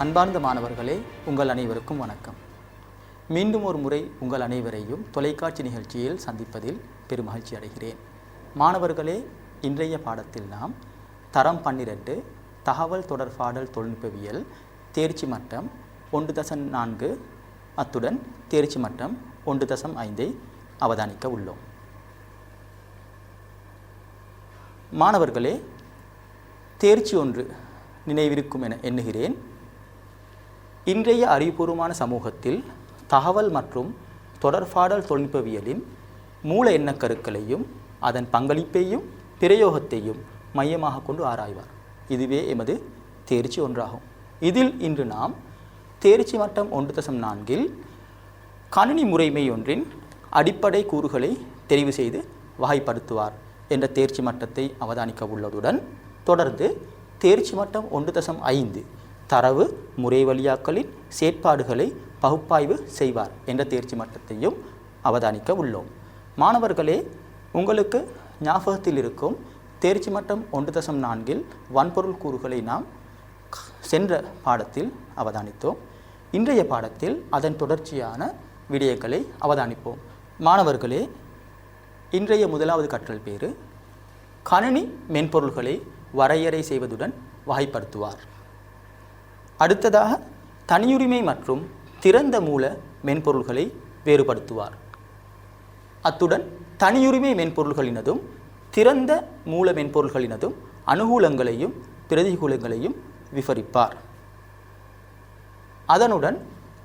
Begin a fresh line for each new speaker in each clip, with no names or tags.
அன்பார்ந்த மாணவர்களே, உங்கள் அனைவருக்கும் வணக்கம். மீண்டும் ஒரு முறை உங்கள் அனைவரையும் தொலைக்காட்சி நிகழ்ச்சியில் சந்திப்பதில் பெருமகிழ்ச்சி அடைகிறேன். மாணவர்களே, இன்றைய பாடத்தில் நாம் தரம் 12 தகவல் தொடர்பாடல் தொழில்நுட்பவியல் தேர்ச்சி மட்டம் 1.4 அத்துடன் தேர்ச்சி மட்டம் 1.5 அவதானிக்க உள்ளோம். மாணவர்களே, தேர்ச்சி 1 நினைவிருக்கும் என எண்ணுகிறேன். இன்றைய அறிவுபூர்வமான சமூகத்தில் தகவல் மற்றும் தொடர்பாடல் தொழில்நுட்பவியலின் மூல எண்ணக்கருக்களையும் அதன் பங்களிப்பையும் பிரயோகத்தையும் மையமாக கொண்டு ஆராய்வார். இதுவே எமது தேர்ச்சி 1 ஆகும். இதில் இன்று நாம் தேர்ச்சி மட்டம் 1.4 கணினி முறைமை ஒன்றின் அடிப்படை கூறுகளை தெரிவு செய்து வகைப்படுத்துவார் என்ற தேர்ச்சி மட்டத்தை அவதானிக்க உள்ளதுடன் தொடர்ந்து தேர்ச்சி மட்டம் 1.5 தரவு முறைவழியாக்களின் செயற்பாடுகளை பகுப்பாய்வு செய்வார் என்ற தேர்ச்சி மட்டத்தையும் அவதானிக்க உள்ளோம். மாணவர்களே, உங்களுக்கு ஞாபகத்தில் இருக்கும் தேர்ச்சி மட்டம் 1.4 வன்பொருள் கூறுகளை நாம் சென்ற பாடத்தில் அவதானித்தோம். இன்றைய பாடத்தில் அதன் தொடர்ச்சியான விடயங்களை அவதானிப்போம். மாணவர்களே, இன்றைய முதலாவது கற்றல் பேறு கணினி மென்பொருள்களை வரையறை செய்வதுடன் வகைப்படுத்துவார். அடுத்ததாக தனியுரிமை மற்றும் திறந்த மூல மென்பொருள்களை வேறுபடுத்துவார். அத்துடன் தனியுரிமை மென்பொருள்களினதும் திறந்த மூல மென்பொருள்களினதும் அனுகூலங்களையும் பிரதிகூலங்களையும் விவரிப்பார். அதனுடன்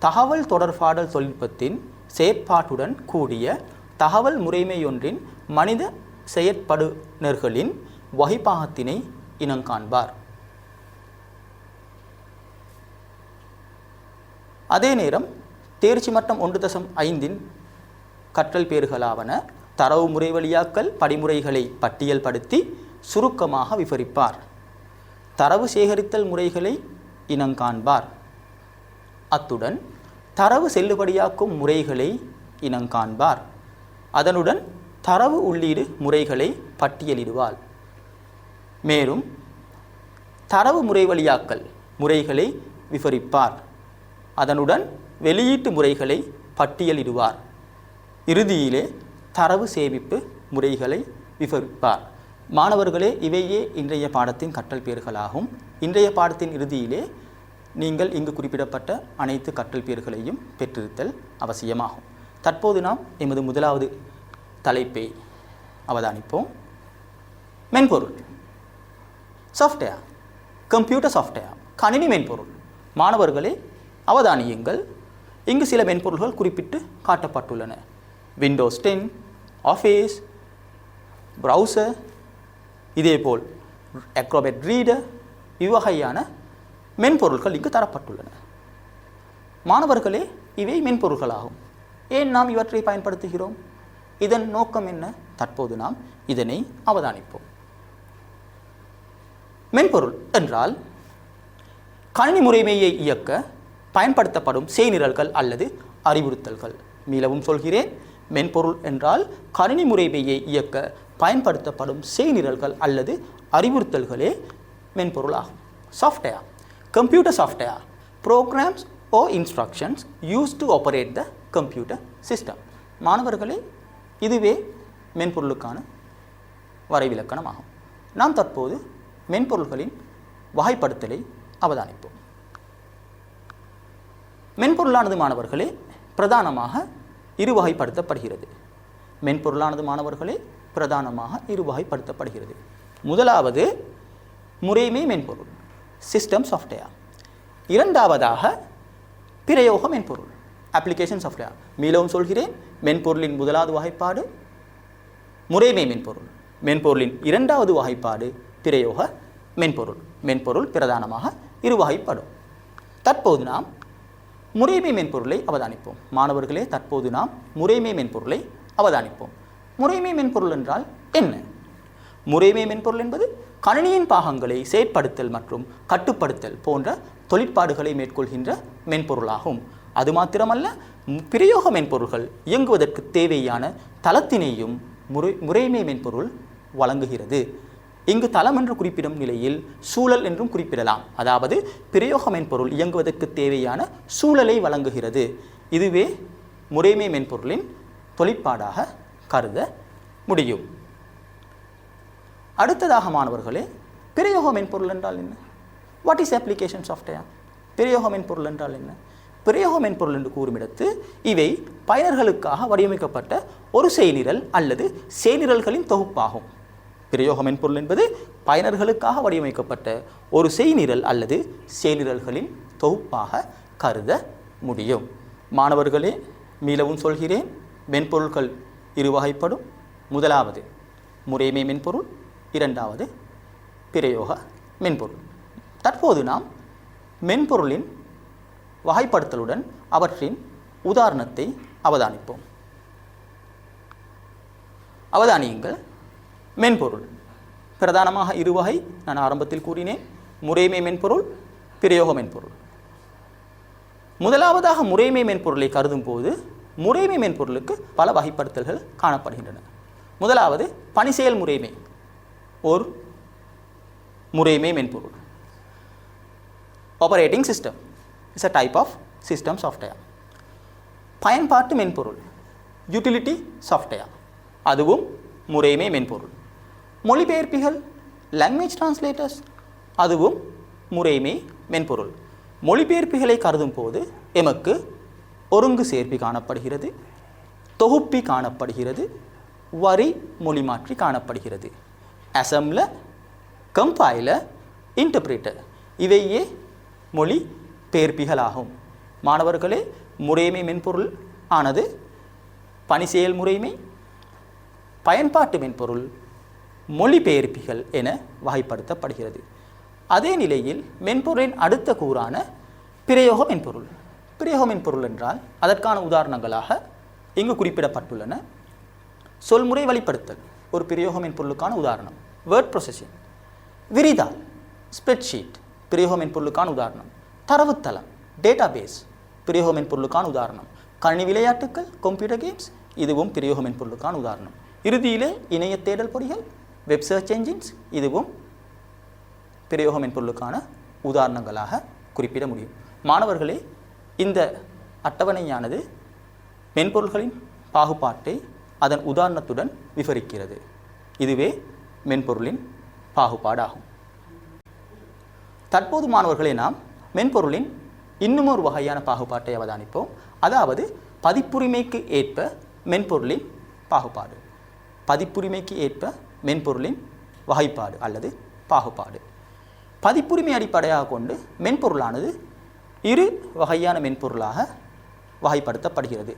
தகவல் தொடர்பாடல் தொழில்நுட்பத்தின் செயற்பாட்டுடன் கூடிய தகவல் முறைமையொன்றின் மனித செயற்படுனர்களின் வகைப்பாகத்தினை இனங்காண்பார். அதே நேரம் தேர்ச்சி மட்டம் 1.5 கற்றல் பேறுகளாவன தரவு முறைவழியாக்கல் படிமுறைகளை பட்டியல்படுத்தி சுருக்கமாக விவரிப்பார். தரவு சேகரித்தல் முறைகளை இனங்காண்பார். அத்துடன் தரவு செல்லுபடியாக்கும் முறைகளை இனங்காண்பார். அதனுடன் தரவு உள்ளீடு முறைகளை பட்டியலிடுவார். மேலும் தரவு முறைவழியாக்கல் முறைகளை விவரிப்பார். அதனுடன் வெளியீட்டு முறைகளை பட்டியலிடுவார். இறுதியிலே தரவு சேமிப்பு முறைகளை விவரிப்பார். மாணவர்களே, இவையே இன்றைய பாடத்தின் கற்றல் பேறுகளாகும். இன்றைய பாடத்தின் இறுதியிலே நீங்கள் இங்கு குறிப்பிடப்பட்ட அனைத்து கற்றல் பேறுகளையும் பெற்றிருத்தல் அவசியமாகும். தற்போது நாம் எமது முதலாவது தலைப்பை அவதானிப்போம். மென்பொருள், சாஃப்ட்வேர், கம்ப்யூட்டர் சாஃப்ட்வேர், கணினி மென்பொருள். மாணவர்களே, அவதானியுங்கள். இங்கு சில மென்பொருள்கள் குறிப்பிட்டு காட்டப்பட்டுள்ளன. விண்டோஸ் 10, ஆஃபீஸ், ப்ரௌசர், இதேபோல் அக்ரோபேட் ரீடர், இவ்வகையான மென்பொருள்கள் இங்கு தரப்பட்டுள்ளன. மாணவர்களே, இவை மென்பொருள்களாகும். ஏன் நாம் இவற்றை பயன்படுத்துகிறோம்? இதன் நோக்கம் என்ன? தற்போது நாம் இதனை அவதானிப்போம். மென்பொருள் என்றால் கணினி முறைமையை இயக்க பயன்படுத்தப்படும் செய்நிரல்கள் அல்லது அறிவுறுத்தல்கள். மீளவும் சொல்கிறேன், மென்பொருள் என்றால் கணினி முறைமையை இயக்க பயன்படுத்தப்படும் செய்நிரல்கள் அல்லது அறிவுறுத்தல்களே மென்பொருள் ஆகும். Software, computer software, programs or instructions used to operate the computer system. மாணவர்களே, இதுவே மென்பொருளுக்கான வரைவிலக்கணமாகும். நாம் தற்போது மென்பொருள்களின் வகைப்படுத்தலை அவதானிப்போம். மென்பொருளானது மாணவர்களே பிரதானமாக இருவகைப்படுத்தப்படுகிறது. மென்பொருளானது மாணவர்களே பிரதானமாக இருவகைப்படுத்தப்படுகிறது. முதலாவது முறைமை மென்பொருள், சிஸ்டம் சாஃப்ட்வேர். இரண்டாவதாக பிரயோக மென்பொருள், அப்ளிகேஷன் சாஃப்ட்வேர். மீளவும் சொல்கிறேன், மென்பொருளின் முதலாவது வகைப்பாடு முறைமை மென்பொருள், மென்பொருளின் இரண்டாவது வகைப்பாடு பிரயோக மென்பொருள். மென்பொருள் பிரதானமாக இருவகைப்படும். தற்போது நாம் முறைமை மென்பொருளை அவதானிப்போம். மாணவர்களே, தற்போது நாம் முறைமை மென்பொருளை அவதானிப்போம். முறைமை மென்பொருள் என்றால் என்ன? முறைமை மென்பொருள் என்பது கணினியின் பாகங்களை செயற்படுத்தல் மற்றும் கட்டுப்படுத்தல் போன்ற தொழிற்பாடுகளை மேற்கொள்கின்ற மென்பொருளாகும். அது மாத்திரமல்ல, பிரயோக மென்பொருள்கள் இயங்குவதற்கு தேவையான தளத்தினையும் முறைமை மென்பொருள் வழங்குகிறது. இங்கு தளம் என்று குறிப்பிடும் நிலையில் சூழல் என்றும் குறிப்பிடலாம். அதாவது பிரயோக மென்பொருள் இயங்குவதற்கு தேவையான சூழலை வழங்குகிறது. இதுவே முறைமை மென்பொருளின் தொழிற்பாடாக கருத முடியும். அடுத்ததாக மாணவர்களே, பிரயோக மென்பொருள் என்றால் என்ன? What is application software? பிரயோக மென்பொருள் என்றால் என்ன? பிரயோக மென்பொருள் என்று கூறுமிடத்து இவை பயனர்களுக்காக வடிவமைக்கப்பட்ட ஒரு செய்நிரல் அல்லது செய்நிரல்களின் தொகுப்பாகும். பிரயோக மென்பொருள் என்பது பயனர்களுக்காக வடிவமைக்கப்பட்ட ஒரு செய்நிரல் அல்லது செய்நிரல்களின் தொகுப்பாக கருத முடியும். மாணவர்களே, மீளவும் சொல்கிறேன், மென்பொருள்கள் இரு வகைப்படும். முதலாவது முறைமை மென்பொருள், இரண்டாவது பிரயோக மென்பொருள். தற்போது நாம் மென்பொருளின் வகைப்படுத்தலுடன் அவற்றின் உதாரணத்தை அவதானிப்போம். அவதானியுங்கள். மென்பொருள் பிரதானமாக இரு வகை. நான் ஆரம்பத்தில் கூறினேன், முறைமை மென்பொருள், பிரயோக மென்பொருள். முதலாவதாக முறைமை மென்பொருளை கருதும் போது முறைமை மென்பொருளுக்கு பல வகைப்படுத்தல்கள் காணப்படுகின்றன. முதலாவது பணிசெயல் முறைமை ஒரு முறைமை மென்பொருள். Operating system is a type of system software. பயன்பாட்டு மென்பொருள் யூட்டிலிட்டி சாஃப்ட்வேர், அதுவும் முறைமை மென்பொருள். மொழிபெயர்ப்பிகள் லாங்குவேஜ் டிரான்ஸ்லேட்டர்ஸ், அதுவும் முறைமை மென்பொருள். மொழிபெயர்ப்பிகளை கருதும் போது எமக்கு ஒருங்கு சேர்ப்பி காணப்படுகிறது, தொகுப்பி காணப்படுகிறது, வரி மொழிமாற்றி காணப்படுகிறது. அசெம்பிளர், கம்பைலர், இன்டர்பிரேட்டர் இவையே மொழி பெயர்ப்பிகளாகும். மாணவர்களே, முறைமை மென்பொருள் ஆனது பணிசெயல் முறைமை, பயன்பாட்டு மென்பொருள், மொழிபெயர்ப்பிகள் என வகைப்படுத்தப்படுகிறது. அதே நிலையில் மென்பொருளின் அடுத்த கூறான பிரயோக மென்பொருள். பிரயோக மென்பொருள் என்றால் அதற்கான உதாரணங்களாக இங்கு குறிப்பிடப்பட்டுள்ளன. சொல்முறை வழிப்படுத்தல் ஒரு பிரயோக மென்பொருளுக்கான உதாரணம். வேர்ட் ப்ராசஸிங், விரிதாள், ஸ்ப்ரெட்ஷீட் பிரயோக மென்பொருளுக்கான உதாரணம். தரவுத்தளம் டேட்டாபேஸ் பிரயோக மென்பொருளுக்கான உதாரணம். கணினி விளையாட்டுக்கள் கம்ப்யூட்டர் கேம்ஸ் இதுவும் பிரயோக மென்பொருளுக்கான உதாரணம். இறுதியிலே இணைய தேடல் பொறிகள் வெப் சர்ச் என்ஜின்ஸ் இதுவும் பிரயோக மென்பொருளுக்கான உதாரணங்களாக குறிப்பிட முடியும். மாணவர்களே, இந்த அட்டவணையானது மென்பொருள்களின் பாகுபாட்டை அதன் உதாரணத்துடன் விவரிக்கிறது. இதுவே மென்பொருளின் பாகுபாடாகும். தற்போது மாணவர்களே, நாம் மென்பொருளின் இன்னும் ஒரு வகையான பாகுபாட்டை அவதானிப்போம். அதாவது பதிப்புரிமைக்கு ஏற்ப மென்பொருளின் பாகுபாடு. பதிப்புரிமைக்கு ஏற்ப மென்பொருளின் வகைப்பாடு அல்லது பாகுபாடு. பதிப்புரிமை அடிப்படையாக கொண்டு மென்பொருளானது இரு வகையான மென்பொருளாக வகைப்படுத்தப்படுகிறது.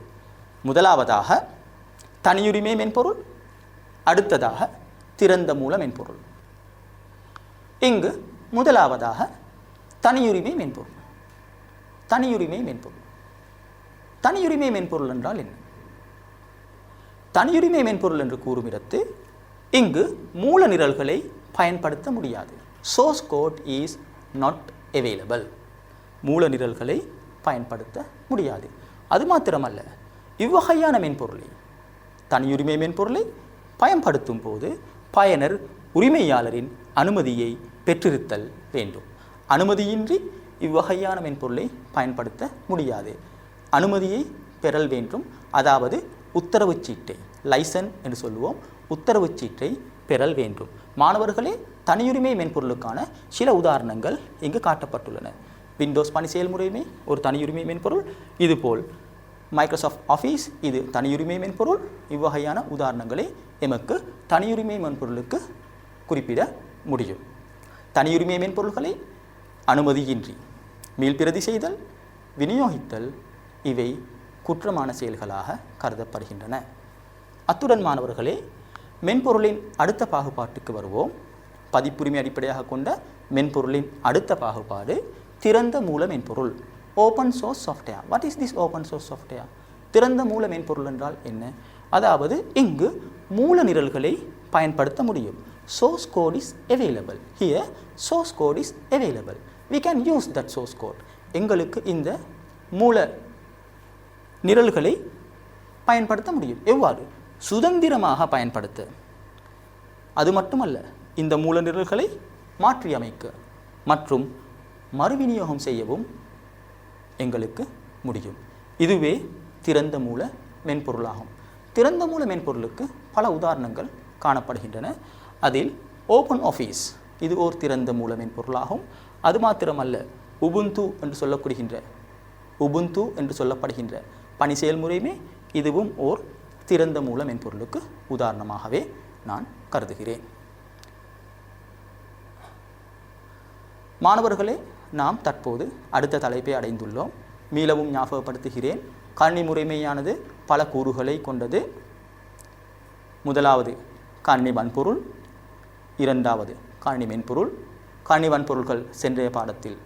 முதலாவதாக தனியுரிமை மென்பொருள், அடுத்ததாக திறந்த மூல மென்பொருள். இங்கு முதலாவதாக தனியுரிமை மென்பொருள். தனியுரிமை மென்பொருள் தனியுரிமை மென்பொருள் என்றால் என்ன? தனியுரிமை மென்பொருள் என்று கூறுமிடத்து இங்கு மூல நிரல்களை பயன்படுத்த முடியாது. Source code is not available. மூல நிரல்களை பயன்படுத்த முடியாது. அது மாத்திரமல்ல, இவ்வகையான மென்பொருளை தனியுரிமை மென்பொருளை பயன்படுத்தும் போது பயனர் உரிமையாளரின் அனுமதியை பெற்றிருத்தல் வேண்டும். அனுமதியின்றி இவ்வகையான மென்பொருளை பயன்படுத்த முடியாது. அனுமதியை பெறல் வேண்டும். அதாவது உத்தரவு சீட்டை, லைசன் என்று சொல்லுவோம், உத்தரவு சீட்டை பெறல் வேண்டும். மாணவர்களே, தனியுரிமை மென்பொருளுக்கான சில உதாரணங்கள் இங்கு காட்டப்பட்டுள்ளன. விண்டோஸ் பணி செயல்முறைமை ஒரு தனியுரிமை மென்பொருள். இதுபோல் மைக்ரோசாஃப்ட் ஆஃபீஸ் இது தனியுரிமை மென்பொருள். இவ்வகையான உதாரணங்களை எமக்கு தனியுரிமை மென்பொருளுக்கு குறிப்பிட முடியும். தனியுரிமை மென்பொருள்களை அனுமதியின்றி மீள்பிரதி செய்தல், விநியோகித்தல் இவை குற்றமான செயல்களாக கருதப்படுகின்றன. அத்துடன் மாணவர்களே, மென்பொருளின் அடுத்த பாகுபாட்டுக்கு வருவோம். பதிப்புரிமை அடிப்படையாக கொண்ட மென்பொருளின் அடுத்த பாகுபாடு திறந்த மூல மென்பொருள், open source software. What is this open source software? திறந்த மூல மென்பொருள் என்றால் என்ன? அதாவது இங்கு மூல நிரல்களை பயன்படுத்த முடியும். source code is available. Here source code is available. We can use that source code. எங்களுக்கு இந்த மூல நிரல்களை பயன்படுத்த முடியும். எவ்வாறு? சுதந்திரமாக பயன்படுத்த. அது மட்டுமல்ல, இந்த மூல நிரல்களை மாற்றி அமைக்க மற்றும் மறுவிநியோகம் செய்யவும் எங்களுக்கு முடியும். இதுவே திறந்த மூல மென்பொருளாகும். திறந்த மூல மென்பொருளுக்கு பல உதாரணங்கள் காணப்படுகின்றன. அதில் ஓப்பன் ஆஃபீஸ் இது ஓர் திறந்த மூல மென்பொருளாகும். அது மாத்திரமல்ல, உபுந்து என்று சொல்லப்படுகின்ற பணி செயல்முறையுமே இதுவும் ஓர் திறந்த மூல மென்பொருளுக்கு உதாரணமாகவே நான் கருதுகிறேன். மாணவர்களே, நாம் தற்போது அடுத்த தலைப்பை அடைந்துள்ளோம். மீளவும் ஞாபகப்படுத்துகிறேன். கணினி முறைமையானது பல கூறுகளை கொண்டது. முதலாவது கணினி வன்பொருள், இரண்டாவது கணினி மென்பொருள். கணினி வன்பொருள்கள் சென்றைய பாடத்தில்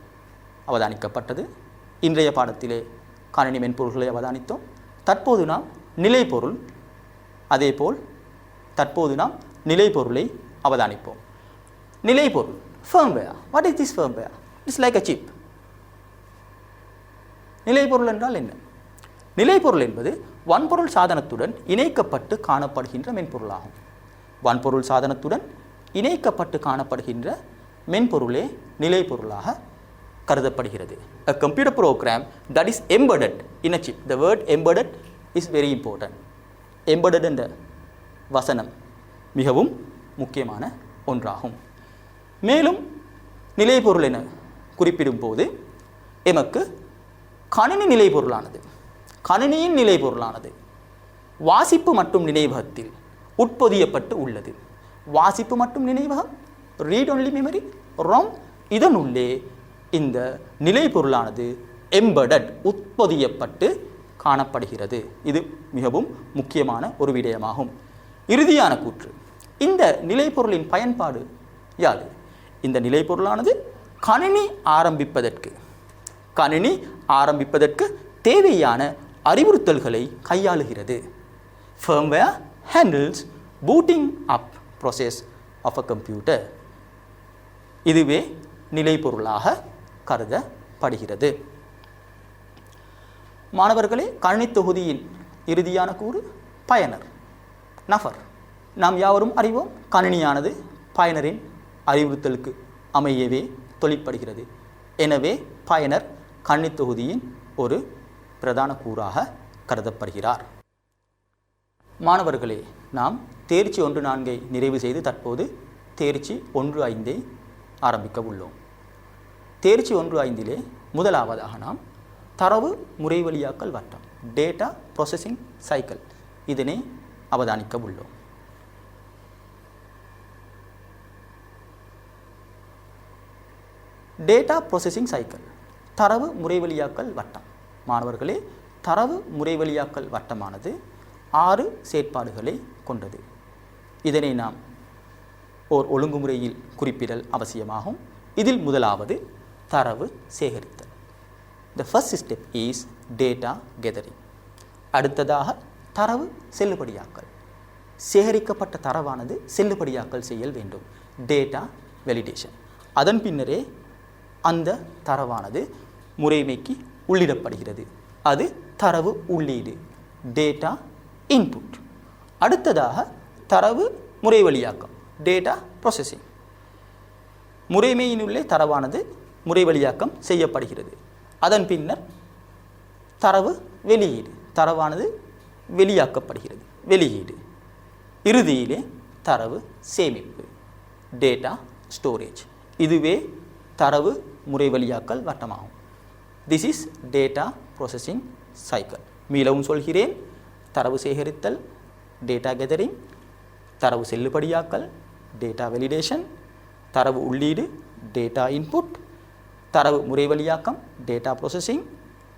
அவதானிக்கப்பட்டது. இன்றைய பாடத்திலே கணினி மென்பொருள்களை அவதானித்தோம். தற்போது நாம் நிலைப்பொருள், அதேபோல் தற்போது நாம் நிலைப்பொருளை அவதானிப்போம். நிலைப்பொருள் firmware. What is this firmware? It's like a chip. நிலைப்பொருள் என்றால் என்ன? நிலைப்பொருள் என்பது வன்பொருள் சாதனத்துடன் இணைக்கப்பட்டு காணப்படுகின்ற மென்பொருளாகும். வன்பொருள் சாதனத்துடன் இணைக்கப்பட்டு காணப்படுகின்ற மென்பொருளே நிலைப்பொருளாக கருதப்படுகிறது. A computer program that is embedded in a chip. The word embedded is very important. Embedded என்ற வசனம் மிகவும் முக்கியமான ஒன்றாகும். மேலும் நிலைப்பொருள் என குறிப்பிடும் போது எமக்கு கணினி நிலைப்பொருளானது, கணினியின் நிலைப்பொருளானது வாசிப்பு மற்றும் நினைவகத்தில் உட்பொதியப்பட்டு உள்ளது. வாசிப்பு மற்றும் நினைவகம், ரீட் ஒன்லி மெமரி, ரோம், இதனுள்ளே இந்த நிலைப்பொருளானது எம்பெடட் உட்பொதியப்பட்டு காணப்படுகிறது. இது மிகவும் முக்கியமான ஒரு விடயமாகும். இறுதியான கூற்று, இந்த நிலைப்பொருளின் பயன்பாடு யாது? இந்த நிலைப்பொருளானது கணினி ஆரம்பிப்பதற்கு தேவையான அறிவுறுத்தல்களை கையாளுகிறது. Firmware handles booting up process of a computer. இதுவே நிலைப்பொருளாக கருதப்படுகிறது. மாணவர்களே, கணினி தொகுதியின் இறுதியான கூறு பயனர், நபர். நாம் யாவரும் அறிவோம், கணினியானது பயனரின் அறிவுறுத்தலுக்கு அமையவே தொழிற்படுகிறது. எனவே பயனர் கணினி தொகுதியின் ஒரு பிரதான கூறாக கருதப்படுகிறார். மாணவர்களே, நாம் தேர்ச்சி 1-4 நிறைவு செய்து தற்போது தேர்ச்சி 1-5 ஆரம்பிக்க உள்ளோம். தேர்ச்சி 1-5 முதலாவதாக நாம் தரவு முறைவழியாக்கல் வட்டம், டேட்டா ப்ராசஸிங் சைக்கிள், இதனை அவதானிக்க உள்ளோம். டேட்டா ப்ராசஸிங் சைக்கிள், தரவு முறைவழியாக்கல் வட்டம். மாணவர்களே, தரவு முறைவழியாக்கல் வட்டமானது 6 செயற்பாடுகளை கொண்டது. இதனை நாம் ஓர் ஒழுங்குமுறையில் குறிப்பிடல் அவசியமாகும். இதில் முதலாவது தரவு சேகரித்தல். The first step is data gathering. அடுத்ததாக தரவு செல்லுபடியாக்கல். சேகரிக்கப்பட்ட தரவானது செல்லுபடியாக்கல் செய்யல் வேண்டும், டேட்டா வெலிடேஷன். அதன் பின்னரே அந்த தரவானது முறைமைக்கு உள்ளிடப்படுகிறது. அது தரவு உள்ளீடு, டேட்டா இன்புட். அடுத்ததாக தரவு முறைவழியாக்கம், டேட்டா ப்ராசஸிங். முறைமையினுள்ளே தரவானது முறைவழியாக்கம் செய்யப்படுகிறது. அதன் பின்னர் தரவு வெளியீடு, தரவானது வெளியாக்கப்படுகிறது, வெளியீடு. இறுதியிலே தரவு சேமிப்பு, டேட்டா ஸ்டோரேஜ். இதுவே தரவு முறைவழியாக்கல் வட்டமாகும். This is data processing cycle. மீளவும் சொல்கிறேன், தரவு சேகரித்தல், டேட்டா கெதரிங், தரவு செல்லுபடியாக்கல், டேட்டா வெலிடேஷன், தரவு உள்ளீடு, டேட்டா இன்புட், தரவு முறைவழியாக்கம், டேட்டா ப்ராசஸிங்,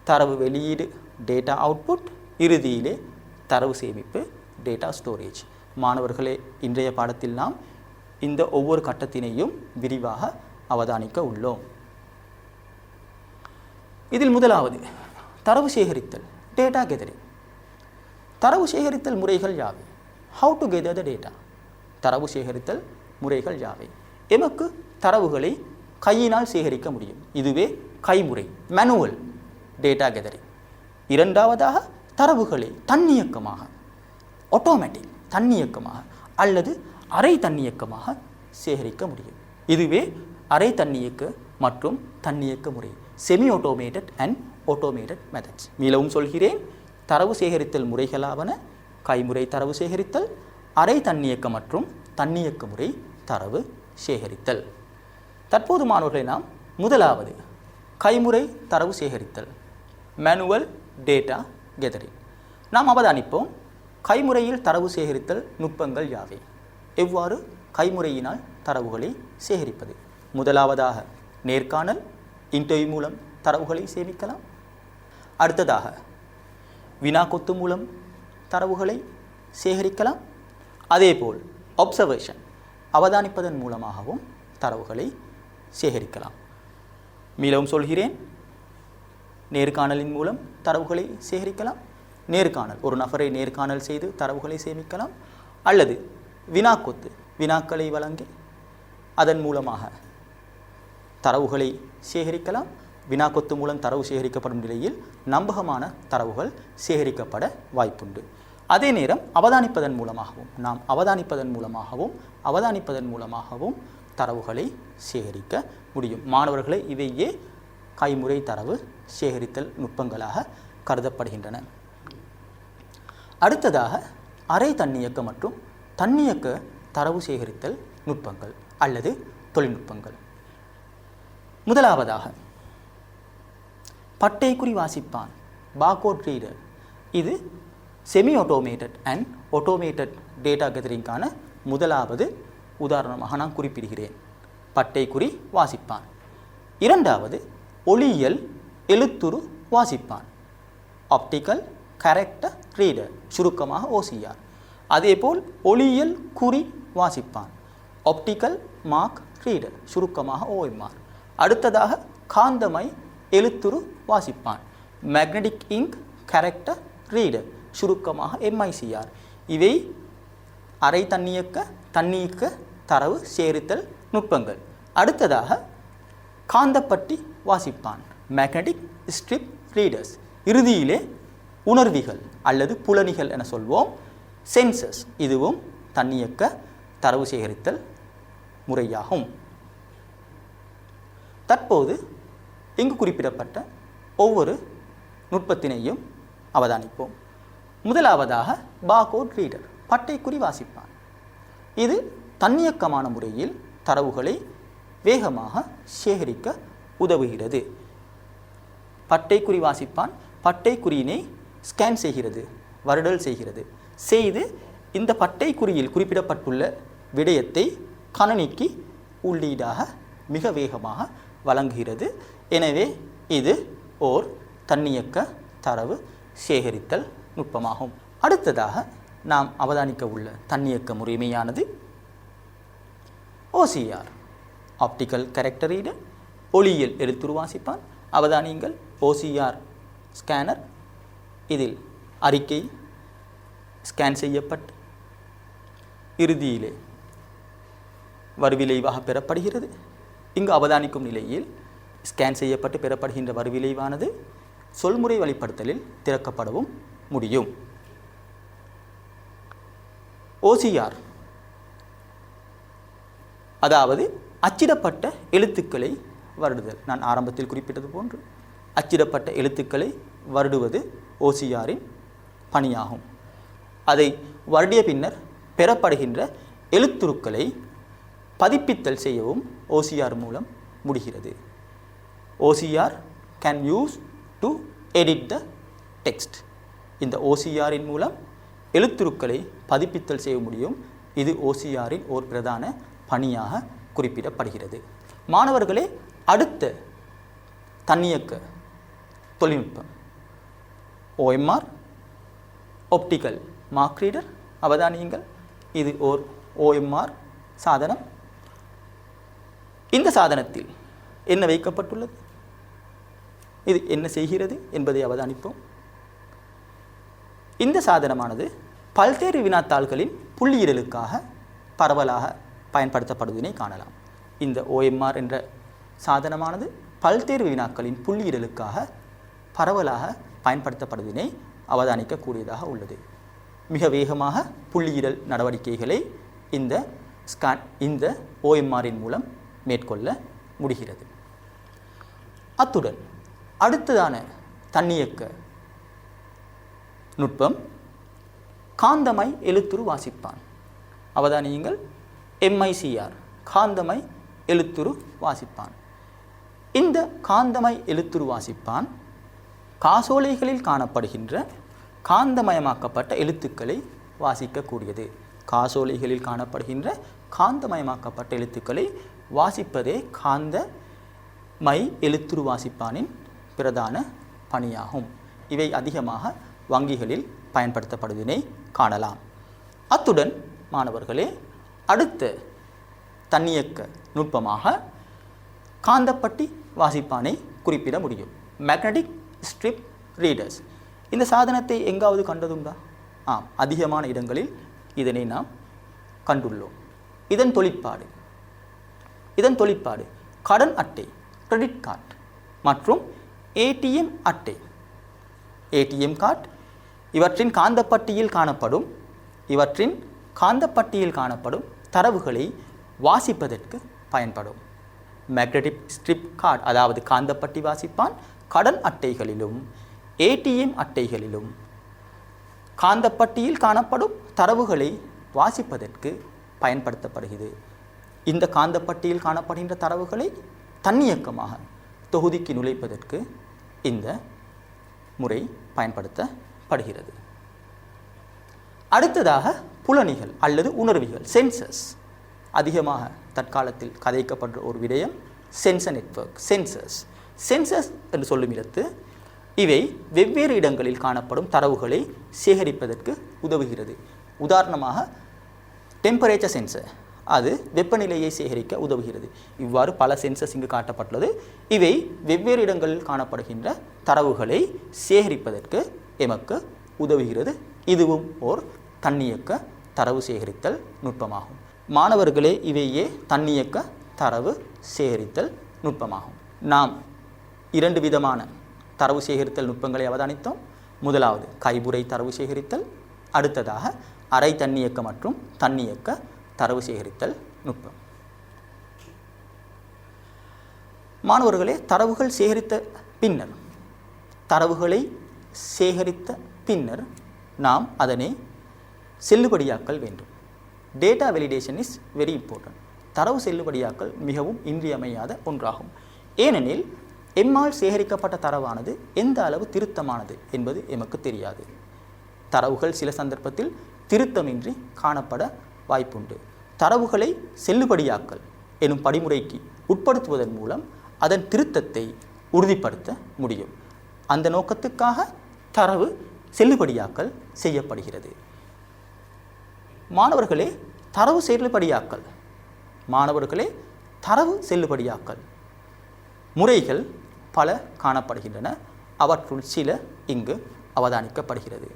தரவு வெளியீடு, டேட்டா அவுட்புட், இறுதியிலே தரவு சேமிப்பு, டேட்டா ஸ்டோரேஜ். மாணவர்களே, இன்றைய பாடத்தில் நாம் இந்த ஒவ்வொரு கட்டத்தினையும் விரிவாக அவதானிக்க உள்ளோம். இதில் முதலாவது தரவு சேகரித்தல், டேட்டா கெதரிங். தரவு சேகரித்தல் முறைகள் யாவை? How to gather the data. தரவு சேகரித்தல் முறைகள் யாவை? எமக்கு தரவுகளை கையினால் சேகரிக்க முடியும். இதுவே கைமுறை, மேனுவல் டேட்டா கெதரிங். இரண்டாவதாக தரவுகளை தன்னியக்கமாக, ஆட்டோமேட்டிக் தன்னியக்கமாக அல்லது அரை தன்னியக்கமாக சேகரிக்க முடியும். இதுவே அரை தன்னியக்க மற்றும் தன்னியக்க முறை, semi automated and automated methods. மீளவும் சொல்கிறேன், தரவு சேகரித்தல் முறைகளாவன கைமுறை தரவு சேகரித்தல், அரை தன்னியக்க மற்றும் தன்னியக்க முறை தரவு சேகரித்தல். தற்போது மாணவர்களை நாம் முதலாவது கைமுறை தரவு சேகரித்தல், மேனுவல் டேட்டா கெதரிங். நாம் அவதானிப்போம், கைமுறையில் தரவு சேகரித்தல் நுட்பங்கள் யாவை, எவ்வாறு கைமுறையினால் தரவுகளை சேகரிப்பது. முதலாவதாக நேர்காணல், இன்டர்வியூ மூலம் தரவுகளை சேமிக்கலாம். அடுத்ததாக வினாக்கொத்து மூலம் தரவுகளை சேகரிக்கலாம். அதேபோல் அப்சர்வேஷன், அவதானிப்பதன் மூலமாகவும் தரவுகளை சேகரிக்கலாம். மீளவும் சொல்கிறேன், நேர்காணலின் மூலம் தரவுகளை சேகரிக்கலாம். நேர்காணல், ஒரு நபரை நேர்காணல் செய்து தரவுகளை சேமிக்கலாம். அல்லது வினாக்கொத்து, வினாக்களை வழங்கி அதன் மூலமாக தரவுகளை சேகரிக்கலாம். வினாக்கொத்து மூலம் தரவு சேகரிக்கப்படும் நிலையில் நம்பகமான தரவுகள் சேகரிக்கப்பட வாய்ப்புண்டு. அதே நேரம் அவதானிப்பதன் மூலமாகவும், நாம் அவதானிப்பதன் மூலமாகவும் தரவுகளை சேகரிக்க முடியும். மாணவர்களை இவையே கைமுறை தரவு சேகரித்தல் நுட்பங்களாக கருதப்படுகின்றன. அடுத்ததாக அரை தன்னியக்க மற்றும் தன்னியக்க தரவு சேகரித்தல் நுட்பங்கள் அல்லது தொழில்நுட்பங்கள். முதலாவதாக பட்டைக்குறி வாசிப்பான், பார்கோட் ரீடர். இது semi automated and automated data கெதரிங்கான முதலாவது உதாரணமாக நான் குறிப்பிடுகிறேன், பட்டைக்குறி வாசிப்பான். இரண்டாவது ஒளியியல் எழுத்துரு வாசிப்பான், ஆப்டிக்கல் கேரக்டர் ரீடர், சுருக்கமாக OCR. அதேபோல் ஒளியியல் குறி வாசிப்பான், ஆப்டிக்கல் மார்க் ரீடர், சுருக்கமாக OMR. அடுத்ததாக காந்தமை எழுத்துரு வாசிப்பான், மேக்னெட்டிக் இங்க் கேரக்டர் ரீடர், சுருக்கமாக MICR. இவை அரை தன்னியக்க தன்னியக்க தரவு சேகரித்தல் நுட்பங்கள். அடுத்ததாக காந்தப்பட்டி வாசிப்பான், மேக்னெட்டிக் ஸ்ட்ரிப் ரீடர்ஸ். இறுதியிலே உணர்விகள் அல்லது புலனிகள் என சொல்வோம், சென்சஸ். இதுவும் தன்னியக்க தரவு சேகரித்தல் முறையாகும். தற்போது இங்கு குறிப்பிடப்பட்ட ஒவ்வொரு நுட்பத்தினையும் அவதானிப்போம். முதலாவதாக பார்கோட் ரீடர், பட்டைக்குறி வாசிப்பான். இது தன்னியக்கமான முறையில் தரவுகளை வேகமாக சேகரிக்க உதவுகிறது. பட்டைக்குறி வாசிப்பான் பட்டைக்குறியினை ஸ்கேன் செய்கிறது, வருடல் செய்கிறது. செய்து இந்த பட்டைக்குறியில் குறிப்பிடப்பட்டுள்ள விடயத்தை கணனிக்கு உள்ளீடாக மிக வேகமாக வழங்குகிறது. எனவே இது ஓர் தன்னியக்க தரவு சேகரித்தல் நுட்பமாகும். அடுத்ததாக நாம் அவதானிக்க உள்ள தன்னியக்க முறைமையானது OCR, ஆப்டிக்கல் கேரக்டர் ரீடர், ஒளியியல் எழுத்துரு வாசிப்பான். அவதானியங்கள் OCR ஸ்கேனர். இதில் அறிக்கை ஸ்கேன் செய்யப்பட்டு இறுதியிலே வருவிளைவாக பெறப்படுகிறது. இங்கு அவதானிக்கும் நிலையில் ஸ்கேன் செய்யப்பட்டு பெறப்படுகின்ற வருவிளைவானது சொல்முறை வழிப்படுத்தலில் திறக்கப்படவும் முடியும். OCR அதாவது அச்சிடப்பட்ட எழுத்துக்களை வருடுதல். நான் ஆரம்பத்தில் குறிப்பிட்டது போன்று அச்சிடப்பட்ட எழுத்துக்களை வருடுவது OCRின் பணியாகும். அதை வருடிய பின்னர் பெறப்படுகின்ற எழுத்துருக்களை பதிப்பித்தல் செய்யவும் OCR மூலம் முடிகிறது. OCR can use to edit the text. இந்த OCRின் மூலம் எழுத்துருக்களை பதிப்பித்தல் செய்ய முடியும். இது OCRின் ஓர் பிரதான பணியாக குறிப்பிடப்படுகிறது. மாணவர்களே, அடுத்த தன்னியக்க தொழில்நுட்பம் OMR, ஆப்டிக்கல் மார்க் ரீடர். அவதானியுங்கள், இது ஓர் OMR சாதனம். இந்த சாதனத்தில் என்ன வைக்கப்பட்டுள்ளது, இது என்ன செய்கிறது என்பதை அவதானிப்போம். இந்த சாதனமானது பல்வேறு வினாத்தாள்களின் புள்ளியிடலுக்காக பரவலாக பயன்படுத்தப்படுவதனை காணலாம். இந்த OMR என்ற சாதனமானது பல்வேறு வினாக்களின் புள்ளியிடலுக்காக பரவலாக பயன்படுத்தப்படுவதனை அவதானிக்கக்கூடியதாக உள்ளது. மிக வேகமாக புள்ளியிடல் நடவடிக்கைகளை இந்த ஸ்கேன் இந்த ஓஎம்ஆரின் மூலம் மேற்கொள்ள முடிகிறது. அத்துடன் அடுத்ததான தன்னியக்க நுட்பம் காந்தமை எழுத்துரு வாசிப்பான். அவதானியுங்கள், MICR காந்தமை எழுத்துரு வாசிப்பான். இந்த காந்தமை எழுத்துரு வாசிப்பான் காசோலைகளில் காணப்படுகின்ற காந்தமயமாக்கப்பட்ட எழுத்துக்களை வாசிக்கக்கூடியது. காசோலைகளில் காணப்படுகின்ற காந்தமயமாக்கப்பட்ட எழுத்துக்களை வாசிப்பதே காந்தமை எழுத்துரு வாசிப்பானின் பிரதான பணியாகும். இவை அதிகமாக வங்கிகளில் பயன்படுத்தப்படுவதனை காணலாம். அத்துடன் மாணவர்களே, அடுத்த தன்னியக்க நுட்பமாக காந்தப்பட்டி வாசிப்பானை குறிப்பிட முடியும். Magnetic strip readers. இந்த சாதனத்தை எங்காவது கண்டதுண்டா? அதிகமான இடங்களில் இதனை நாம் கண்டுள்ளோம். இதன் தொழிற்பாடு கடன் அட்டை, கிரெடிட் கார்டு மற்றும் ATM அட்டை, ATM கார்டு இவற்றின் காந்தப்பட்டியில் காணப்படும் தரவுகளை வாசிப்பதற்கு பயன்படும். மேக்னெட்டிக் ஸ்ட்ரிப் கார்டு அதாவது காந்தப்பட்டி வாசிப்பான் கடன் அட்டைகளிலும் ATM அட்டைகளிலும் காந்தப்பட்டியில் காணப்படும் தரவுகளை வாசிப்பதற்கு பயன்படுத்தப்படுகிறது. இந்த காந்தப்பட்டியில் காணப்படுகின்ற தரவுகளை தன்னியக்கமாக தொகுதிக்கு நுழைப்பதற்கு இந்த முறை பயன்படுத்தப்படுகிறது. அடுத்ததாக புலனிகள் அல்லது உணர்விகள், சென்சஸ். அதிகமாக தற்காலத்தில் கதைக்கப்படுற ஒரு விடயம் சென்சர் நெட்வொர்க், சென்சஸ் என்று சொல்லும் இடத்து இவை வெவ்வேறு இடங்களில் காணப்படும் தரவுகளை சேகரிப்பதற்கு உதவுகிறது. உதாரணமாக டெம்பரேச்சர் சென்சர், அது வெப்பநிலையை சேகரிக்க உதவுகிறது. இவ்வாறு பல சென்சஸ் இங்கு காட்டப்பட்டுள்ளது. இவை வெவ்வேறு இடங்களில் காணப்படுகின்ற தரவுகளை சேகரிப்பதற்கு எமக்கு உதவுகிறது. இதுவும் ஓர் தன்னியக்க தரவு சேகரித்தல் நுட்பமாகும். மாணவர்களே, இவையே தன்னியக்க தரவு சேகரித்தல் நுட்பமாகும். நாம் 2 விதமான தரவு சேகரித்தல் நுட்பங்களை அவதானித்தோம். முதலாவது கைபுரை தரவு சேகரித்தல், அடுத்ததாக அரை தன்னியக்க மற்றும் தன்னியக்க தரவு சேகரித்தல் நுட்பம். மாணவர்களே, தரவுகளை சேகரித்த பின்னர் நாம் அதனை செல்லுபடியாக்கல் வேண்டும். Data validation is very important. தரவு செல்லுபடியாக்கல் மிகவும் இன்றியமையாத ஒன்றாகும். ஏனெனில் எம்மால் சேகரிக்கப்பட்ட தரவானது எந்த அளவு திருத்தமானது என்பது எமக்கு தெரியாது. தரவுகள் சில சந்தர்ப்பத்தில் திருத்தமின்றி காணப்பட வாய்ப்புண்டு. தரவுகளை செல்லுபடியாக்கல் எனும் படிமுறைக்கு உட்படுத்துவதன் மூலம் அதன் திருத்தத்தை உறுதிப்படுத்த முடியும். அந்த நோக்கத்துக்காக தரவு செல்லுபடியாக்கல் செய்யப்படுகிறது. மாணவர்களே, தரவு செல்லுபடியாக்கல் முறைகள் பல காணப்படுகின்றன. அவற்றுள் சில இங்கு அவதானிக்கப்படுகிறது.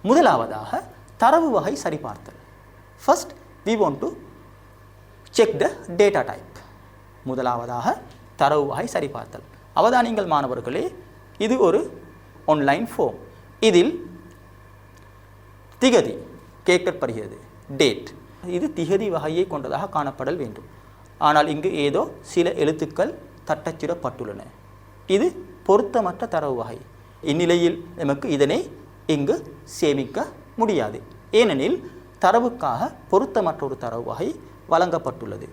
முதலாவதாக தரவு வகை சரிபார்த்தல். First we want to check the data type. முதலாவதாக தரவு வகை சரிபார்த்தல். அவதானிங்கள் மாணவர்களே, இது ஒரு ஆன்லைன் ஃபார்ம். இதில் திகதி கேட்கப்படுகிறது, டேட். இது திகதி வகையை கொண்டதாக காணப்படல் வேண்டும். ஆனால் இங்கு ஏதோ சில எழுத்துக்கள் தட்டச்சிடப்பட்டுள்ளன. இது பொருத்தமற்ற தரவு வகை. இந்நிலையில் நமக்கு இதனை இங்கு சேமிக்க முடியாது. ஏனெனில் தரவுக்காக பொருத்தமற்ற ஒரு தரவு வகை வழங்கப்பட்டுள்ளது.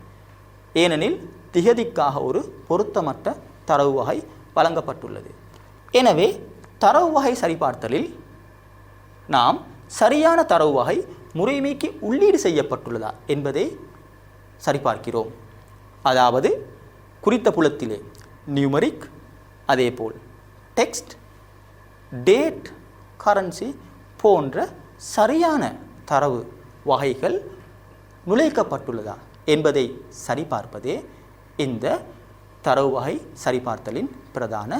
ஏனெனில் திகதிக்காக ஒரு பொருத்தமற்ற தரவு வகை வழங்கப்பட்டுள்ளது. எனவே தரவு வகை சரிபார்த்தலில் நாம் சரியான தரவு வகை முறைமைக்கு உள்ளீடு செய்யப்பட்டுள்ளதா என்பதை சரிபார்க்கிறோம். அதாவது குறித்த புலத்திலே நியூமரிக், அதேபோல் டெக்ஸ்ட், டேட், கரன்சி போன்ற சரியான தரவு வகைகள் நுழைக்கப்பட்டுள்ளதா என்பதை சரிபார்ப்பதே இந்த தரவு வகை சரிபார்த்தலின் பிரதான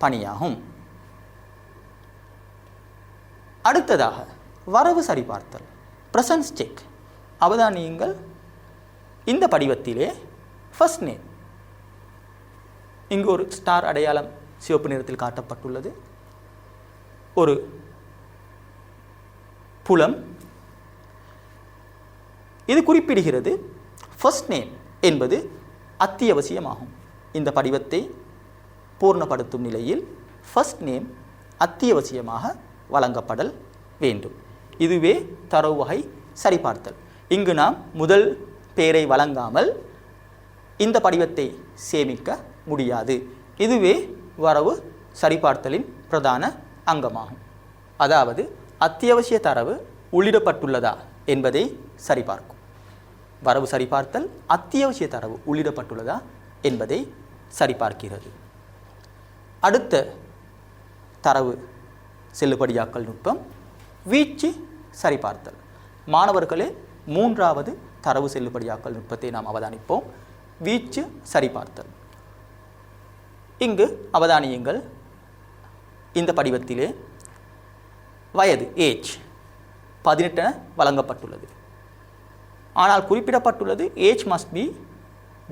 பணியாகும். அடுத்ததாக வரவு சரிபார்த்தல், பிரசன்ஸ் செக். அவதானியுங்கள், இந்த படிவத்திலே ஃபர்ஸ்ட் நேம், இங்கு ஒரு ஸ்டார் அடையாளம் சிவப்பு நிறத்தில் காட்டப்பட்டுள்ளது. ஒரு புலம் இது குறிப்பிடுகிறது ஃபர்ஸ்ட் நேம் என்பது அத்தியாவசியமாகும். இந்த படிவத்தை பூர்ணப்படுத்தும் நிலையில் ஃபர்ஸ்ட் நேம் அத்தியாவசியமாக வழங்கப்படல் வேண்டும். இதுவே தரவு வகை சரிபார்த்தல். இங்கு நாம் முதல் பெயரை வழங்காமல் இந்த படிவத்தை சேமிக்க முடியாது. இதுவே வரவு சரிபார்த்தலின் பிரதான அங்கமாகும். அதாவது அத்தியாவசிய தரவு உள்ளிடப்பட்டுள்ளதா என்பதை சரிபார்க்கும். வரவு சரிபார்த்தல் அத்தியாவசிய தரவு உள்ளிடப்பட்டுள்ளதா என்பதை சரிபார்க்கிறது. அடுத்த தரவு செல்லுபடியாக்கல் நுட்பம் வீச்சு சரிபார்த்தல். மாணவர்களே, மூன்றாவது தரவு செல்லுபடியாக்கல் நுட்பத்தை நாம் அவதானிப்போம். வீச்சு சரிபார்த்தல். இங்கு அவதானியுங்கள், இந்த படிவத்திலே வயது ஏஜ் 18 வழங்கப்பட்டுள்ளது. ஆனால் குறிப்பிடப்பட்டுள்ளது age must be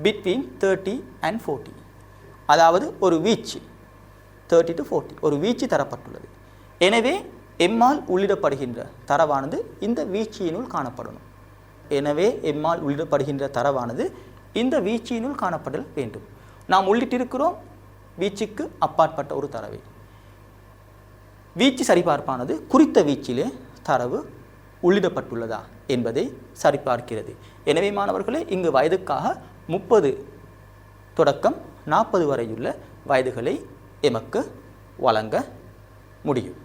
between 30 and 40. அதாவது ஒரு வீச்சு 30 to 40 ஒரு வீச்சு தரப்பட்டுள்ளது. எனவே எம்மால் உள்ளிடப்படுகின்ற தரவானது இந்த வீச்சியினுள் காணப்படணும். எனவே எம்மால் உள்ளிடப்படுகின்ற தரவானது இந்த வீச்சியினுள் காணப்படல் வேண்டும். நாம் உள்ளிட்டிருக்கிறோம் வீச்சுக்கு அப்பாற்பட்ட ஒரு தரவை. வீச்சு சரிபார்ப்பானது குறித்த வீச்சிலே தரவு உள்ளிடப்பட்டுள்ளதா என்பதை சரிபார்க்கிறது. எனவே மாணவர்களே, இங்கு வயதுக்காக 30 தொடக்கம் 40 வரையுள்ள வயதுகளை எமக்கு வழங்க முடியும்.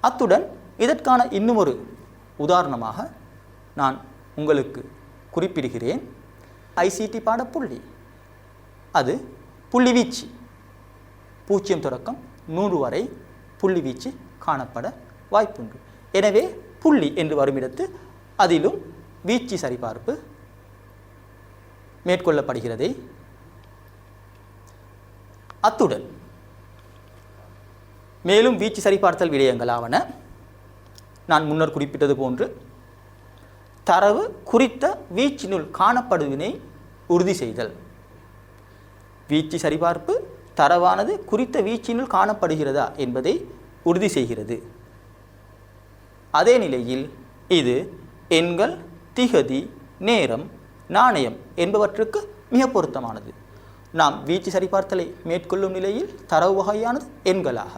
அத்துடன் இதற்கான இன்னும் ஒரு உதாரணமாக நான் உங்களுக்கு குறிப்பிடுகிறேன். ஐசிடி பாடப்புள்ளி, அது புள்ளி வீச்சு 0 தொடக்கம் 100 வரை புள்ளி வீச்சு காணப்பட வாய்ப்புண்டு. எனவே புள்ளி என்று வருமிடத்து அதிலும் வீச்சு சரிபார்ப்பு மேற்கொள்ளப்படுகிறது. அத்துடன் மேலும் வீச்சு சரிபார்த்தல் விடயங்களாவன நான் முன்னர் குறிப்பிட்டது போன்று தரவு குறித்த வீச்சினுள் காணப்படுவதனை உறுதி செய்தல். வீச்சு சரிபார்ப்பு தரவானது குறித்த வீச்சினுள் காணப்படுகிறதா என்பதை உறுதி செய்கிறது. அதே நிலையில் இது எண்கள், திகதி, நேரம், நாணயம் என்பவற்றுக்கு மிக பொருத்தமானது. நாம் வீச்சு சரிபார்த்தலை மேற்கொள்ளும் நிலையில் தரவு வகையானது எண்களாக